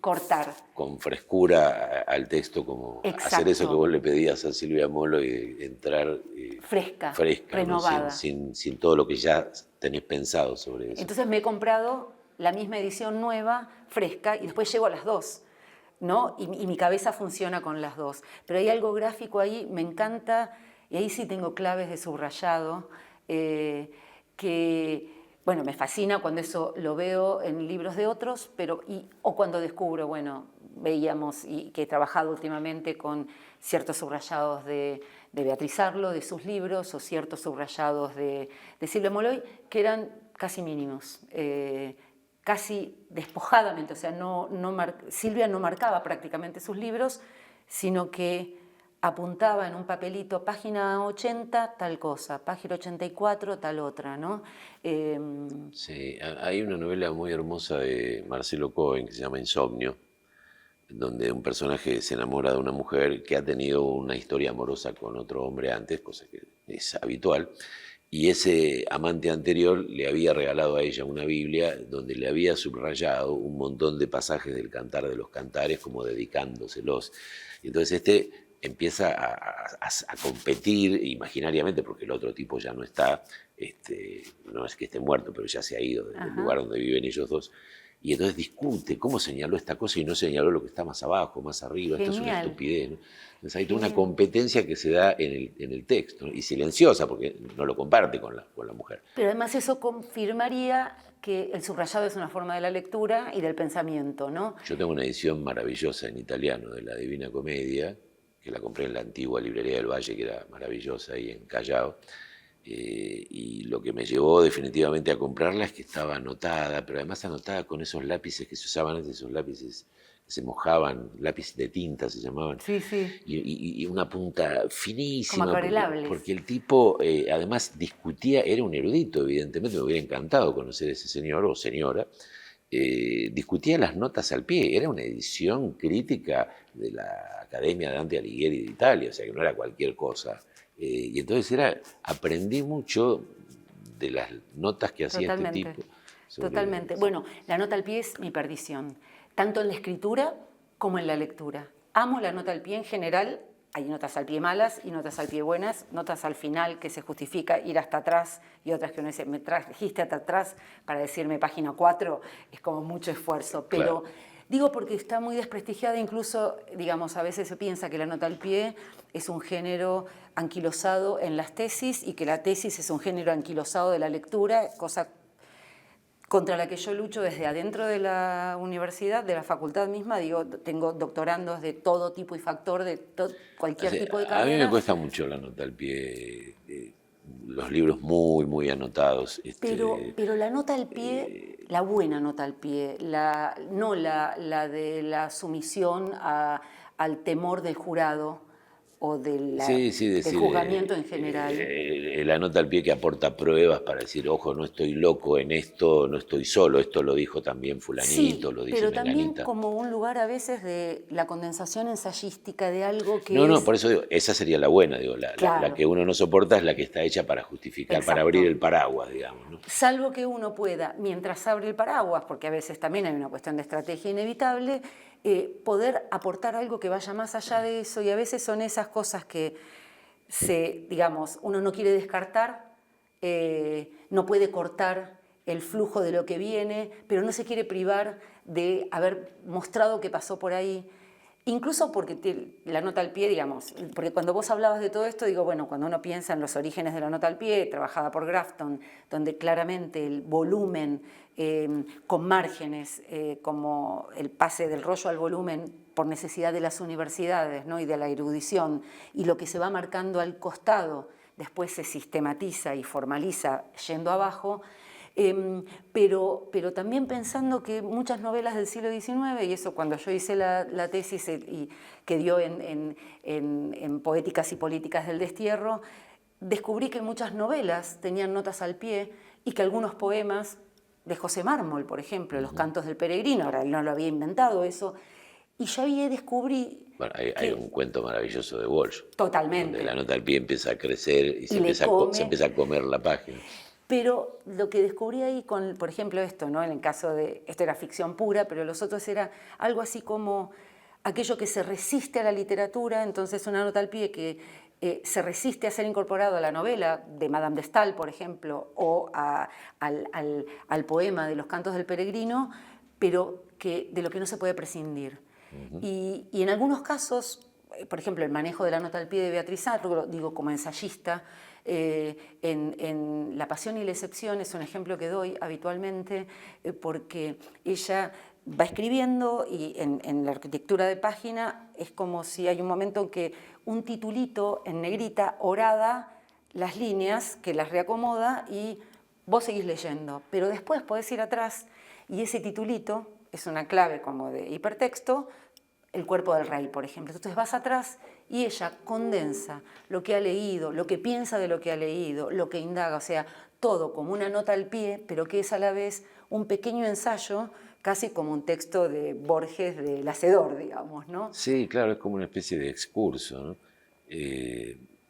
Speaker 2: cortar
Speaker 1: con frescura al texto, como
Speaker 2: Exacto.
Speaker 1: Hacer eso que vos le pedías a Silvia Molo y entrar
Speaker 2: fresca,
Speaker 1: ¿no?
Speaker 2: renovada.
Speaker 1: Sin todo lo que ya tenés pensado sobre eso.
Speaker 2: Entonces me he comprado la misma edición nueva, fresca, y después llego a las dos, ¿no? Y mi cabeza funciona con las dos. Pero hay algo gráfico ahí, me encanta, y ahí sí tengo claves de subrayado, que... Bueno, me fascina cuando eso lo veo en libros de otros, o cuando descubro, veíamos y que he trabajado últimamente con ciertos subrayados de Beatriz Arlo, de sus libros, o ciertos subrayados de Silvia Moloy, que eran casi mínimos, casi despojadamente. O sea, Silvia no marcaba prácticamente sus libros, sino que apuntaba en un papelito, página 80, tal cosa, página 84, tal otra, ¿no?
Speaker 1: Sí, hay una novela muy hermosa de Marcelo Cohen que se llama Insomnio, donde un personaje se enamora de una mujer que ha tenido una historia amorosa con otro hombre antes, cosa que es habitual, y ese amante anterior le había regalado a ella una Biblia donde le había subrayado un montón de pasajes del Cantar de los Cantares, como dedicándoselos. Y entonces empieza a competir imaginariamente, porque el otro tipo ya no está, no es que esté muerto, pero ya se ha ido del lugar donde viven ellos dos, y entonces discute cómo señaló esta cosa y no señaló lo que está más abajo, más arriba, esto es una
Speaker 2: Genial.
Speaker 1: estupidez, ¿no? Entonces hay toda una competencia que se da en el texto, ¿no? Y silenciosa, porque no lo comparte con la mujer.
Speaker 2: Pero además eso confirmaría que el subrayado es una forma de la lectura y del pensamiento, ¿no?
Speaker 1: Yo tengo una edición maravillosa en italiano de la Divina Comedia, que la compré en la antigua librería del Valle, que era maravillosa, ahí en Callao. Y lo que me llevó definitivamente a comprarla es que estaba anotada, pero además anotada con esos lápices que se usaban antes, esos lápices que se mojaban, lápiz de tinta se llamaban,
Speaker 2: Sí, sí.
Speaker 1: y una punta finísima,
Speaker 2: Como acuarelables.
Speaker 1: porque el tipo además discutía, era un erudito, evidentemente, me hubiera encantado conocer a ese señor o señora, discutía las notas al pie, era una edición crítica de la Academia Dante Alighieri de Italia, o sea que no era cualquier cosa. Y entonces aprendí mucho de las notas que hacía
Speaker 2: Totalmente.
Speaker 1: este tipo.
Speaker 2: Totalmente. Bueno, la nota al pie es mi perdición, tanto en la escritura como en la lectura. Amo la nota al pie en general. Hay notas al pie malas y notas al pie buenas, notas al final que se justifica ir hasta atrás y otras que uno dice, me trajiste hasta atrás para decirme página 4, es como mucho esfuerzo. Pero
Speaker 1: Claro.
Speaker 2: digo porque está muy desprestigiada, incluso, digamos, a veces se piensa que la nota al pie es un género anquilosado en las tesis y que la tesis es un género anquilosado de la lectura, cosa contra la que yo lucho desde adentro de la universidad, de la facultad misma. Digo, tengo doctorandos de todo tipo y factor, de cualquier tipo de
Speaker 1: A mí me
Speaker 2: carrera.
Speaker 1: cuesta mucho la nota al pie, los libros muy, muy anotados.
Speaker 2: Pero la nota al pie, la buena nota al pie, no la de la sumisión al temor del jurado o del
Speaker 1: decir,
Speaker 2: juzgamiento en general.
Speaker 1: la nota al pie que aporta pruebas para decir, ojo, no estoy loco en esto, no estoy solo, esto lo dijo también fulanito,
Speaker 2: Sí,
Speaker 1: lo dice
Speaker 2: pero también
Speaker 1: menganita.
Speaker 2: como un lugar a veces de la condensación ensayística de algo que
Speaker 1: No,
Speaker 2: es...
Speaker 1: por eso digo, esa sería la buena, digo, la
Speaker 2: Claro,
Speaker 1: que uno no soporta es la que está hecha para justificar, para abrir
Speaker 2: exacto.
Speaker 1: el paraguas, digamos, ¿no?
Speaker 2: Salvo que uno pueda, mientras abre el paraguas, porque a veces también hay una cuestión de estrategia inevitable, poder aportar algo que vaya más allá de eso, y a veces son esas cosas que digamos, uno no quiere descartar, no puede cortar el flujo de lo que viene, pero no se quiere privar de haber mostrado que pasó por ahí. Incluso porque la nota al pie, digamos, porque cuando vos hablabas de todo esto, digo, bueno, cuando uno piensa en los orígenes de la nota al pie, trabajada por Grafton, donde claramente el volumen con márgenes, como el pase del rollo al volumen por necesidad de las universidades, ¿no? Y de la erudición, y lo que se va marcando al costado, después se sistematiza y formaliza yendo abajo. Pero también pensando que muchas novelas del siglo XIX, y eso cuando yo hice la tesis y que dio en Poéticas y Políticas del Destierro, descubrí que muchas novelas tenían notas al pie y que algunos poemas de José Mármol, por ejemplo, Los Cantos del Peregrino, ahora él no lo había inventado eso, y yo ahí descubrí...
Speaker 1: Bueno, hay un cuento maravilloso de Walsh.
Speaker 2: Totalmente.
Speaker 1: Donde la nota al pie empieza a crecer y se empieza a comer la página.
Speaker 2: Pero lo que descubrí ahí con, por ejemplo, esto, ¿no? En el caso de, esto era ficción pura, pero los otros era algo así como aquello que se resiste a la literatura, entonces una nota al pie que se resiste a ser incorporado a la novela de Madame de Staël, por ejemplo, o al poema de Los Cantos del Peregrino, pero de lo que no se puede prescindir. Y en algunos casos, por ejemplo, el manejo de la nota al pie de Beatriz Arlo, digo como ensayista, en La Pasión y la Excepción es un ejemplo que doy habitualmente, porque ella va escribiendo y en la arquitectura de página es como si hay un momento en que un titulito en negrita horada las líneas, que las reacomoda y vos seguís leyendo, pero después podés ir atrás y ese titulito es una clave como de hipertexto, El cuerpo del rey, por ejemplo. Entonces vas atrás y ella condensa lo que ha leído, lo que piensa de lo que ha leído, lo que indaga, o sea, todo como una nota al pie, pero que es a la vez un pequeño ensayo, casi como un texto de Borges del Hacedor, digamos, ¿no?
Speaker 1: Sí, claro, es como una especie de excurso, ¿no?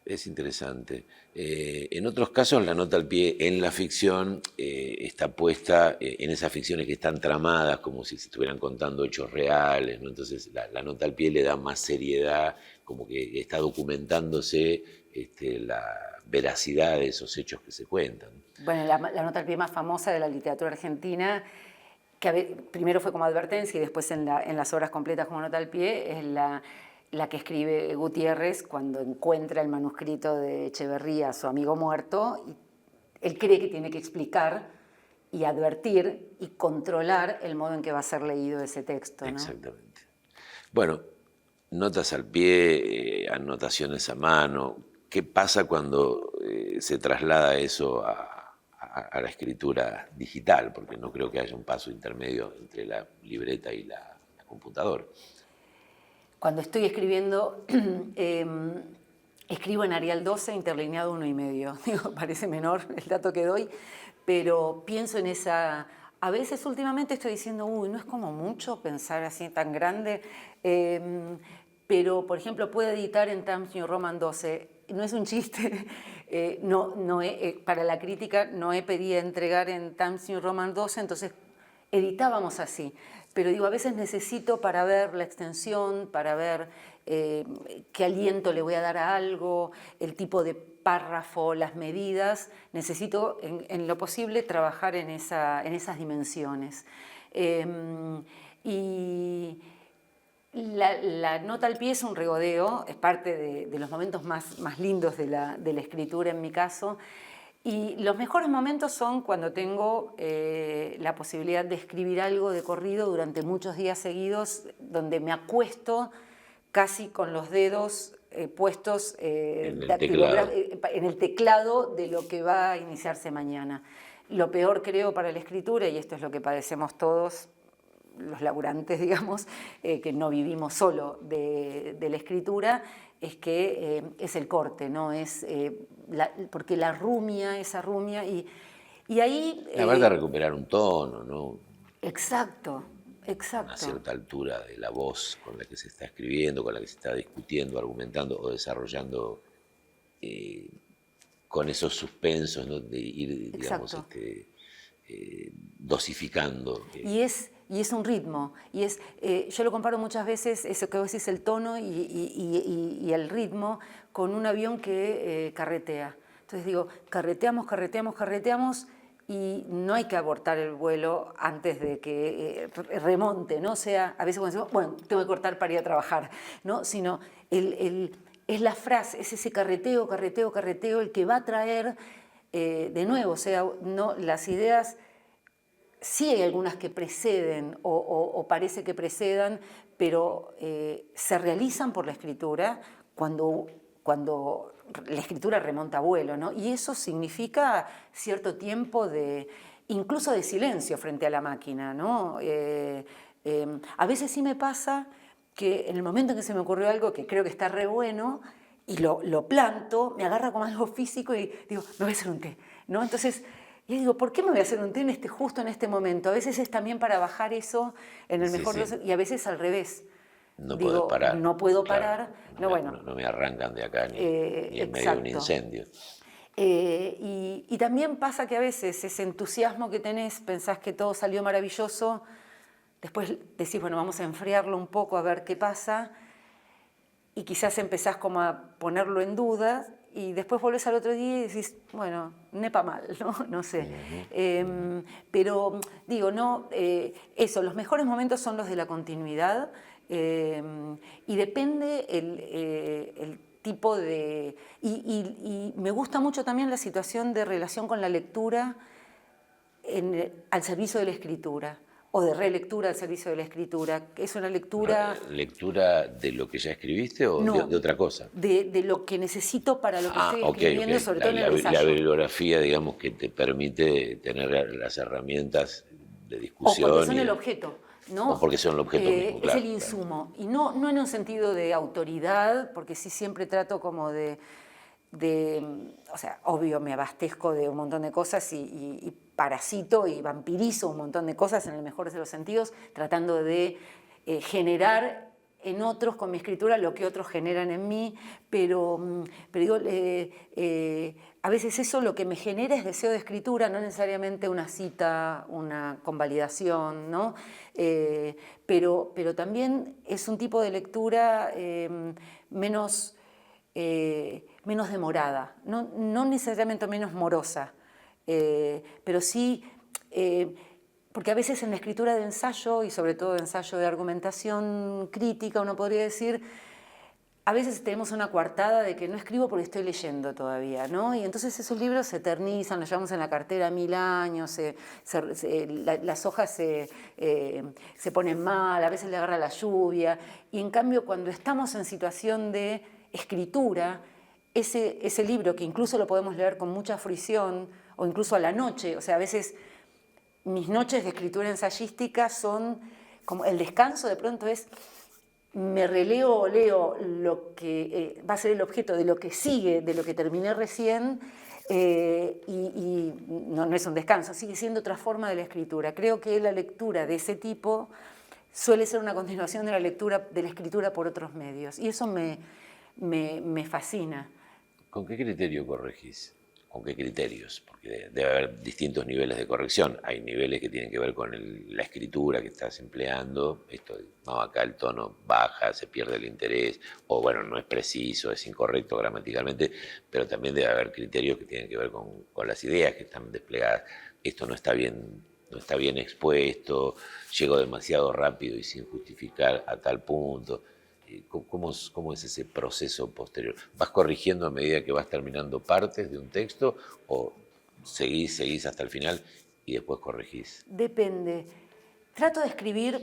Speaker 1: Es interesante. En otros casos, la nota al pie en la ficción está puesta en esas ficciones que están tramadas, como si se estuvieran contando hechos reales, ¿no? Entonces, la nota al pie le da más seriedad, como que está documentándose la veracidad de esos hechos que se cuentan.
Speaker 2: Bueno, la nota al pie más famosa de la literatura argentina, primero fue como advertencia y después en las obras completas como nota al pie, es la que escribe Gutiérrez cuando encuentra el manuscrito de Echeverría, su amigo muerto, y él cree que tiene que explicar y advertir y controlar el modo en que va a ser leído ese texto, ¿no?
Speaker 1: Exactamente. Bueno, notas al pie, anotaciones a mano. ¿Qué pasa cuando se traslada eso a la escritura digital? Porque no creo que haya un paso intermedio entre la libreta y la computadora.
Speaker 2: Cuando estoy escribiendo, escribo en Arial 12, interlineado 1,5. Digo, parece menor el dato que doy, pero pienso en esa... A veces últimamente estoy diciendo, uy, no es como mucho pensar así tan grande, pero por ejemplo puedo editar en Times New Roman 12. No es un chiste, para la crítica no he pedido entregar en Times New Roman 12, entonces editábamos así. Pero digo, a veces necesito para ver la extensión, para ver qué aliento le voy a dar a algo, el tipo de párrafo, las medidas, necesito en lo posible trabajar en esas dimensiones. Y la nota al pie es un regodeo, es parte de los momentos más lindos de la escritura en mi caso. Y los mejores momentos son cuando tengo la posibilidad de escribir algo de corrido durante muchos días seguidos, donde me acuesto casi con los dedos puestos
Speaker 1: En el teclado.
Speaker 2: en el teclado de lo que va a iniciarse mañana. Lo peor, creo, para la escritura, y esto es lo que padecemos todos, los laburantes, digamos, que no vivimos solo de la escritura, es que es el corte, ¿no? Porque esa rumia, y ahí...
Speaker 1: La verdad, recuperar un tono, ¿no?
Speaker 2: Exacto, exacto.
Speaker 1: Una cierta altura de la voz con la que se está escribiendo, con la que se está discutiendo, argumentando o desarrollando con esos suspensos, ¿no? De ir, digamos, dosificando.
Speaker 2: Y es un ritmo, yo lo comparo muchas veces, eso que vos decís, el tono y el ritmo, con un avión que carretea. Entonces digo, carreteamos, y no hay que abortar el vuelo antes de que remonte, ¿no? O sea, a veces cuando decimos, bueno, tengo que cortar para ir a trabajar, ¿no? Sino es la frase, es ese carreteo, el que va a traer de nuevo, o sea, no, las ideas... Sí hay algunas que preceden o parece que precedan, pero se realizan por la escritura cuando la escritura remonta a vuelo, ¿no? Y eso significa cierto tiempo incluso de silencio frente a la máquina, ¿no? A veces sí me pasa que en el momento en que se me ocurrió algo que creo que está re bueno y lo planto, me agarra como algo físico y digo, me voy a hacer un té, ¿no? Entonces... Y digo, ¿por qué me voy a hacer un té justo en este momento? A veces es también para bajar eso en el mejor de los... Y a veces al revés.
Speaker 1: No puedo parar.
Speaker 2: No puedo
Speaker 1: Claro,
Speaker 2: parar.
Speaker 1: No me arrancan de acá ni en medio de un incendio.
Speaker 2: Y también pasa que a veces ese entusiasmo que tenés, pensás que todo salió maravilloso, después decís, bueno, vamos a enfriarlo un poco a ver qué pasa, y quizás empezás como a ponerlo en duda, y después volvés al otro día y decís, bueno, nepa mal, ¿no? No sé. Pero digo, no, los mejores momentos son los de la continuidad, y depende el tipo de... Y me gusta mucho también la situación de relación con la lectura al servicio de la escritura, o de relectura al servicio de la escritura, que es una lectura...
Speaker 1: ¿Lectura de lo que ya escribiste o
Speaker 2: no,
Speaker 1: de otra cosa?
Speaker 2: De lo que necesito para lo que estoy escribiendo, sobre todo en el ensayo.
Speaker 1: La bibliografía, digamos, que te permite tener las herramientas de discusión.
Speaker 2: O porque son el objeto, ¿no?
Speaker 1: O porque son el objeto mismo, claro.
Speaker 2: Es el insumo. Claro. Y no en un sentido de autoridad, porque sí siempre trato como o sea, obvio, me abastezco de un montón de cosas y parasito y vampirizo un montón de cosas en el mejor de los sentidos, tratando de generar en otros con mi escritura lo que otros generan en mí, pero digo, a veces eso lo que me genera es deseo de escritura, no necesariamente una cita, una convalidación, ¿no? Pero también es un tipo de lectura menos demorada, no necesariamente menos morosa, pero sí Porque a veces en la escritura de ensayo, y sobre todo de ensayo de argumentación crítica, uno podría decir, a veces tenemos una coartada de que no escribo porque estoy leyendo todavía, ¿no? Y entonces esos libros se eternizan, los llevamos en la cartera 1000 años, las hojas se ponen mal, a veces le agarra la lluvia. Y en cambio, cuando estamos en situación de escritura, ese libro, que incluso lo podemos leer con mucha fruición, o incluso a la noche, o sea, a veces mis noches de escritura ensayística son como el descanso, de pronto es... me releo o leo lo que va a ser el objeto de lo que sigue, de lo que terminé recién, y no es un descanso, sigue siendo otra forma de la escritura. Creo que la lectura de ese tipo suele ser una continuación de la lectura, de la escritura por otros medios, y eso me fascina.
Speaker 1: ¿Con qué criterio corregís? ¿Con qué criterios? Porque debe haber distintos niveles de corrección. Hay niveles que tienen que ver con la escritura que estás empleando. Esto, no, acá el tono baja, se pierde el interés, o bueno, no es preciso, es incorrecto gramaticalmente, pero también debe haber criterios que tienen que ver con las ideas que están desplegadas. Esto no está bien expuesto, llego demasiado rápido y sin justificar a tal punto. ¿Cómo es ese proceso posterior? ¿Vas corrigiendo a medida que vas terminando partes de un texto o seguís hasta el final y después corregís?
Speaker 2: Depende. Trato de escribir,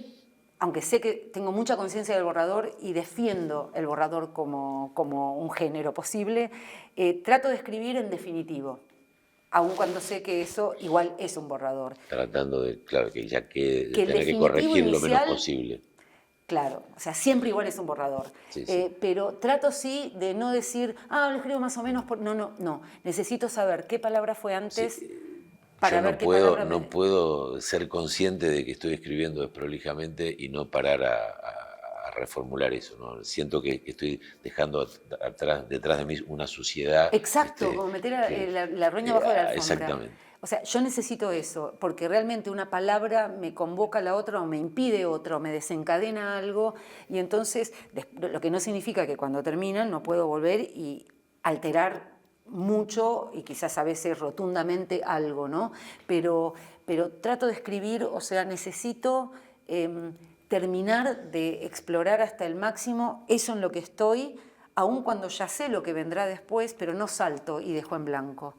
Speaker 2: aunque sé que tengo mucha conciencia del borrador y defiendo el borrador como un género posible, trato de escribir en definitivo, aun cuando sé que eso igual es un borrador.
Speaker 1: Tratando de, claro, que ya que
Speaker 2: Que el
Speaker 1: tener que
Speaker 2: definitivo
Speaker 1: corregir lo menos
Speaker 2: inicial,
Speaker 1: posible.
Speaker 2: claro, o sea, siempre igual es un borrador.
Speaker 1: Sí, sí.
Speaker 2: Pero trato sí de no decir, lo escribo más o menos, no. Necesito saber qué palabra fue antes para
Speaker 1: Yo
Speaker 2: ver qué palabra...
Speaker 1: no puedo ser consciente de que estoy escribiendo desprolijamente y no parar a reformular eso, ¿no? Siento que estoy dejando detrás de mí una suciedad.
Speaker 2: Exacto, como meter la roña abajo de la alfombra.
Speaker 1: Exactamente.
Speaker 2: O sea, yo necesito eso, porque realmente una palabra me convoca a la otra o me impide otra o me desencadena algo, y entonces, lo que no significa que cuando terminan no puedo volver y alterar mucho y quizás a veces rotundamente algo, ¿no? Pero trato de escribir, o sea, necesito terminar de explorar hasta el máximo eso en lo que estoy, aun cuando ya sé lo que vendrá después, pero no salto y dejo en blanco.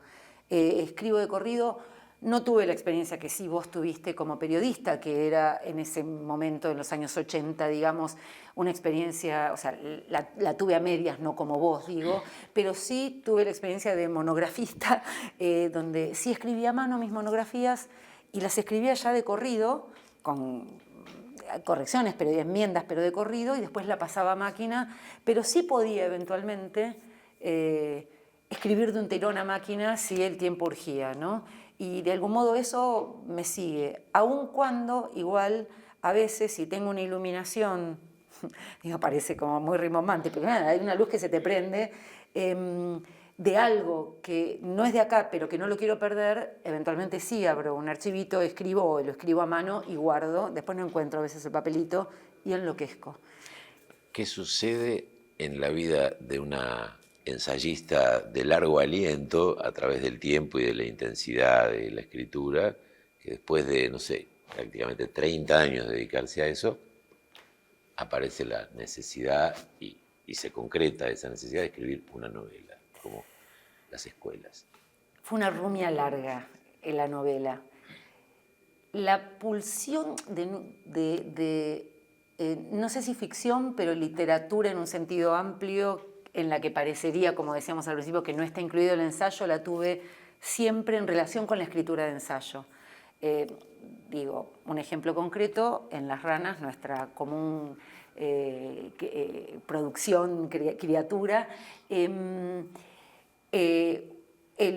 Speaker 2: Escribo de corrido. No tuve la experiencia que sí vos tuviste como periodista, que era en ese momento, en los años 80, digamos, una experiencia, o sea, la tuve a medias, no como vos, digo, pero sí tuve la experiencia de monografista, donde sí escribía a mano mis monografías y las escribía ya de corrido, con correcciones, pero enmiendas, pero de corrido, y después la pasaba a máquina, pero sí podía eventualmente escribir de un tirón a máquina si el tiempo urgía, ¿no? Y de algún modo eso me sigue, aun cuando igual a veces si tengo una iluminación, digo, parece como muy rimbombante, pero nada, hay una luz que se te prende, de algo que no es de acá, pero que no lo quiero perder, eventualmente sí abro un archivito, escribo o lo escribo a mano y guardo, después no encuentro a veces el papelito y enloquezco.
Speaker 1: ¿Qué sucede en la vida de una ensayista de largo aliento a través del tiempo y de la intensidad de la escritura, que después de, no sé, prácticamente 30 años de dedicarse a eso, aparece la necesidad y se concreta esa necesidad de escribir una novela, como las escuelas?
Speaker 2: Fue una rumia larga en la novela. La pulsión no sé si ficción, pero literatura en un sentido amplio, en la que parecería, como decíamos al principio, que no está incluido el ensayo, la tuve siempre en relación con la escritura de ensayo. Digo, un ejemplo concreto, en Las Ranas, nuestra común producción, criatura, el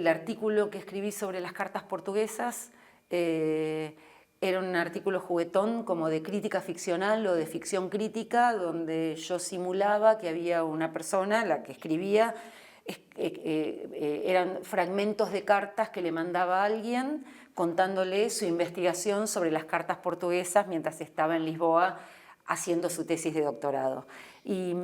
Speaker 2: artículo que escribí sobre las cartas portuguesas era un artículo juguetón como de crítica ficcional o de ficción crítica, donde yo simulaba que había una persona, la que escribía, eran fragmentos de cartas que le mandaba a alguien contándole su investigación sobre las cartas portuguesas mientras estaba en Lisboa haciendo su tesis de doctorado. Y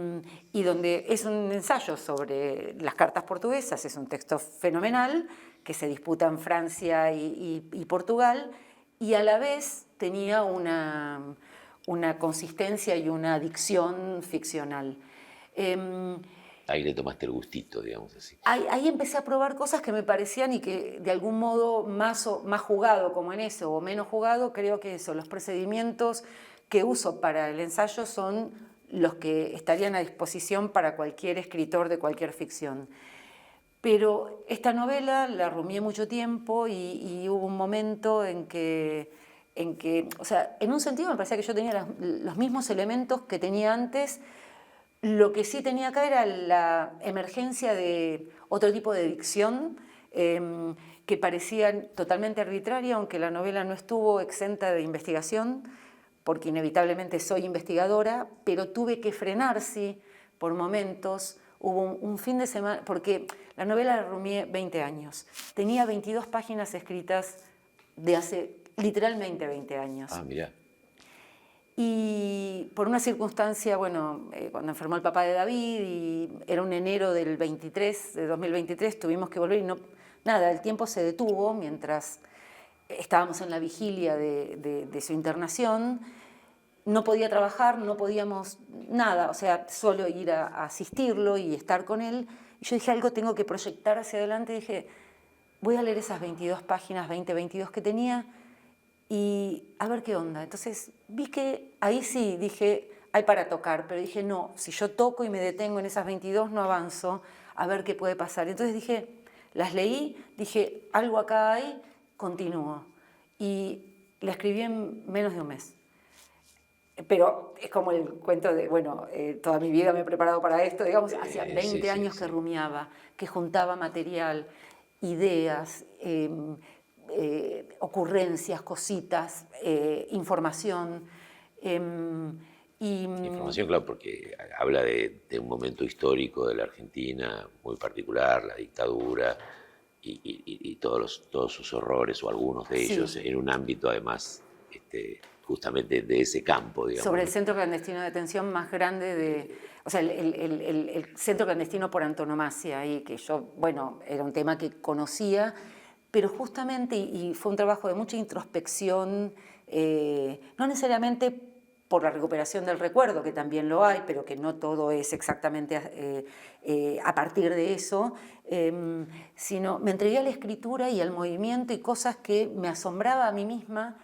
Speaker 2: donde es un ensayo sobre las cartas portuguesas, es un texto fenomenal que se disputa en Francia y Portugal, y a la vez tenía una consistencia y una dicción ficcional.
Speaker 1: Ahí le tomaste el gustito, digamos así.
Speaker 2: Ahí empecé a probar cosas que me parecían y que de algún modo más jugado como en eso o menos jugado, creo que eso, los procedimientos que uso para el ensayo son los que estarían a disposición para cualquier escritor de cualquier ficción. Pero esta novela la rumié mucho tiempo y hubo un momento en que, o sea, en un sentido me parecía que yo tenía los mismos elementos que tenía antes. Lo que sí tenía acá era la emergencia de otro tipo de dicción que parecía totalmente arbitraria, aunque la novela no estuvo exenta de investigación, porque inevitablemente soy investigadora, pero tuve que frenar, sí, por momentos. Hubo un fin de semana, porque la novela la rumié 20 años. Tenía 22 páginas escritas de hace literalmente 20 años.
Speaker 1: Ah, mirá.
Speaker 2: Y por una circunstancia, bueno, cuando enfermó el papá de David, y era un enero del 2023, tuvimos que volver y no, nada, el tiempo se detuvo mientras estábamos en la vigilia de su internación. No podía trabajar, no podíamos nada, o sea, solo ir a asistirlo y estar con él. Y yo dije, algo tengo que proyectar hacia adelante. Dije, voy a leer esas 22 páginas, 22 que tenía, y a ver qué onda. Entonces vi que ahí sí, dije, hay para tocar, pero dije, no, si yo toco y me detengo en esas 22 no avanzo, a ver qué puede pasar. Entonces dije, las leí, dije, algo acá hay, continúo. Y la escribí en menos de un mes. Pero es como el cuento de, bueno, toda mi vida me he preparado para esto, digamos, hacía 20 años que rumiaba, que juntaba material, ideas, ocurrencias, cositas, información.
Speaker 1: Información, claro, porque habla de un momento histórico de la Argentina muy particular, la dictadura y todos sus horrores, o algunos de ellos, en un ámbito además justamente de ese campo, digamos.
Speaker 2: Sobre el centro clandestino de detención más grande o sea, el centro clandestino por antonomasia, y que yo, bueno, era un tema que conocía, pero justamente, y fue un trabajo de mucha introspección, no necesariamente por la recuperación del recuerdo, que también lo hay, pero que no todo es exactamente a partir de eso, sino me entregué a la escritura y al movimiento y cosas que me asombraba a mí misma.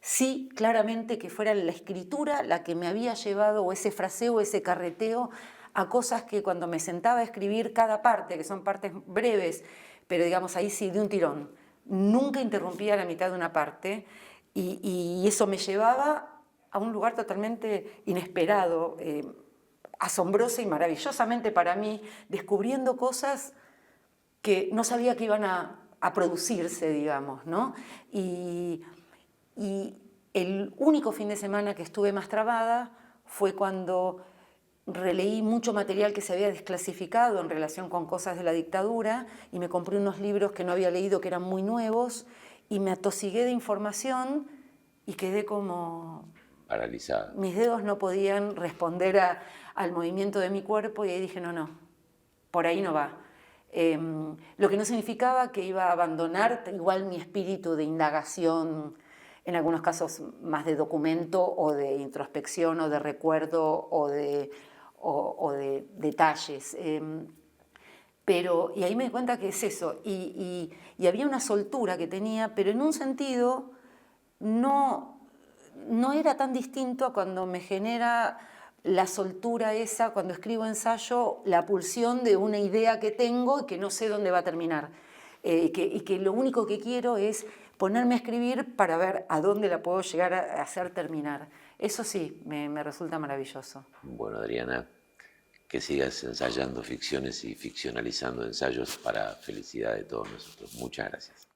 Speaker 2: Sí, claramente que fuera la escritura la que me había llevado, o ese fraseo, ese carreteo, a cosas que cuando me sentaba a escribir cada parte, que son partes breves, pero digamos ahí sí, de un tirón, nunca interrumpía la mitad de una parte, y eso me llevaba a un lugar totalmente inesperado, asombroso y maravillosamente para mí, descubriendo cosas que no sabía que iban a producirse, digamos, ¿no? Y el único fin de semana que estuve más trabada fue cuando releí mucho material que se había desclasificado en relación con cosas de la dictadura, y me compré unos libros que no había leído, que eran muy nuevos, y me atosigué de información y quedé como
Speaker 1: paralizada.
Speaker 2: Mis dedos no podían responder al movimiento de mi cuerpo, y ahí dije, no, por ahí no va. Lo que no significaba que iba a abandonar igual mi espíritu de indagación, en algunos casos más de documento o de introspección o de recuerdo o de detalles. Y ahí me di cuenta que es eso, y había una soltura que tenía, pero en un sentido no era tan distinto a cuando me genera la soltura esa, cuando escribo ensayo, la pulsión de una idea que tengo y que no sé dónde va a terminar. Y que lo único que quiero es ponerme a escribir para ver a dónde la puedo llegar a hacer terminar. Eso sí, me resulta maravilloso.
Speaker 1: Bueno, Adriana, que sigas ensayando ficciones y ficcionalizando ensayos para felicidad de todos nosotros. Muchas gracias.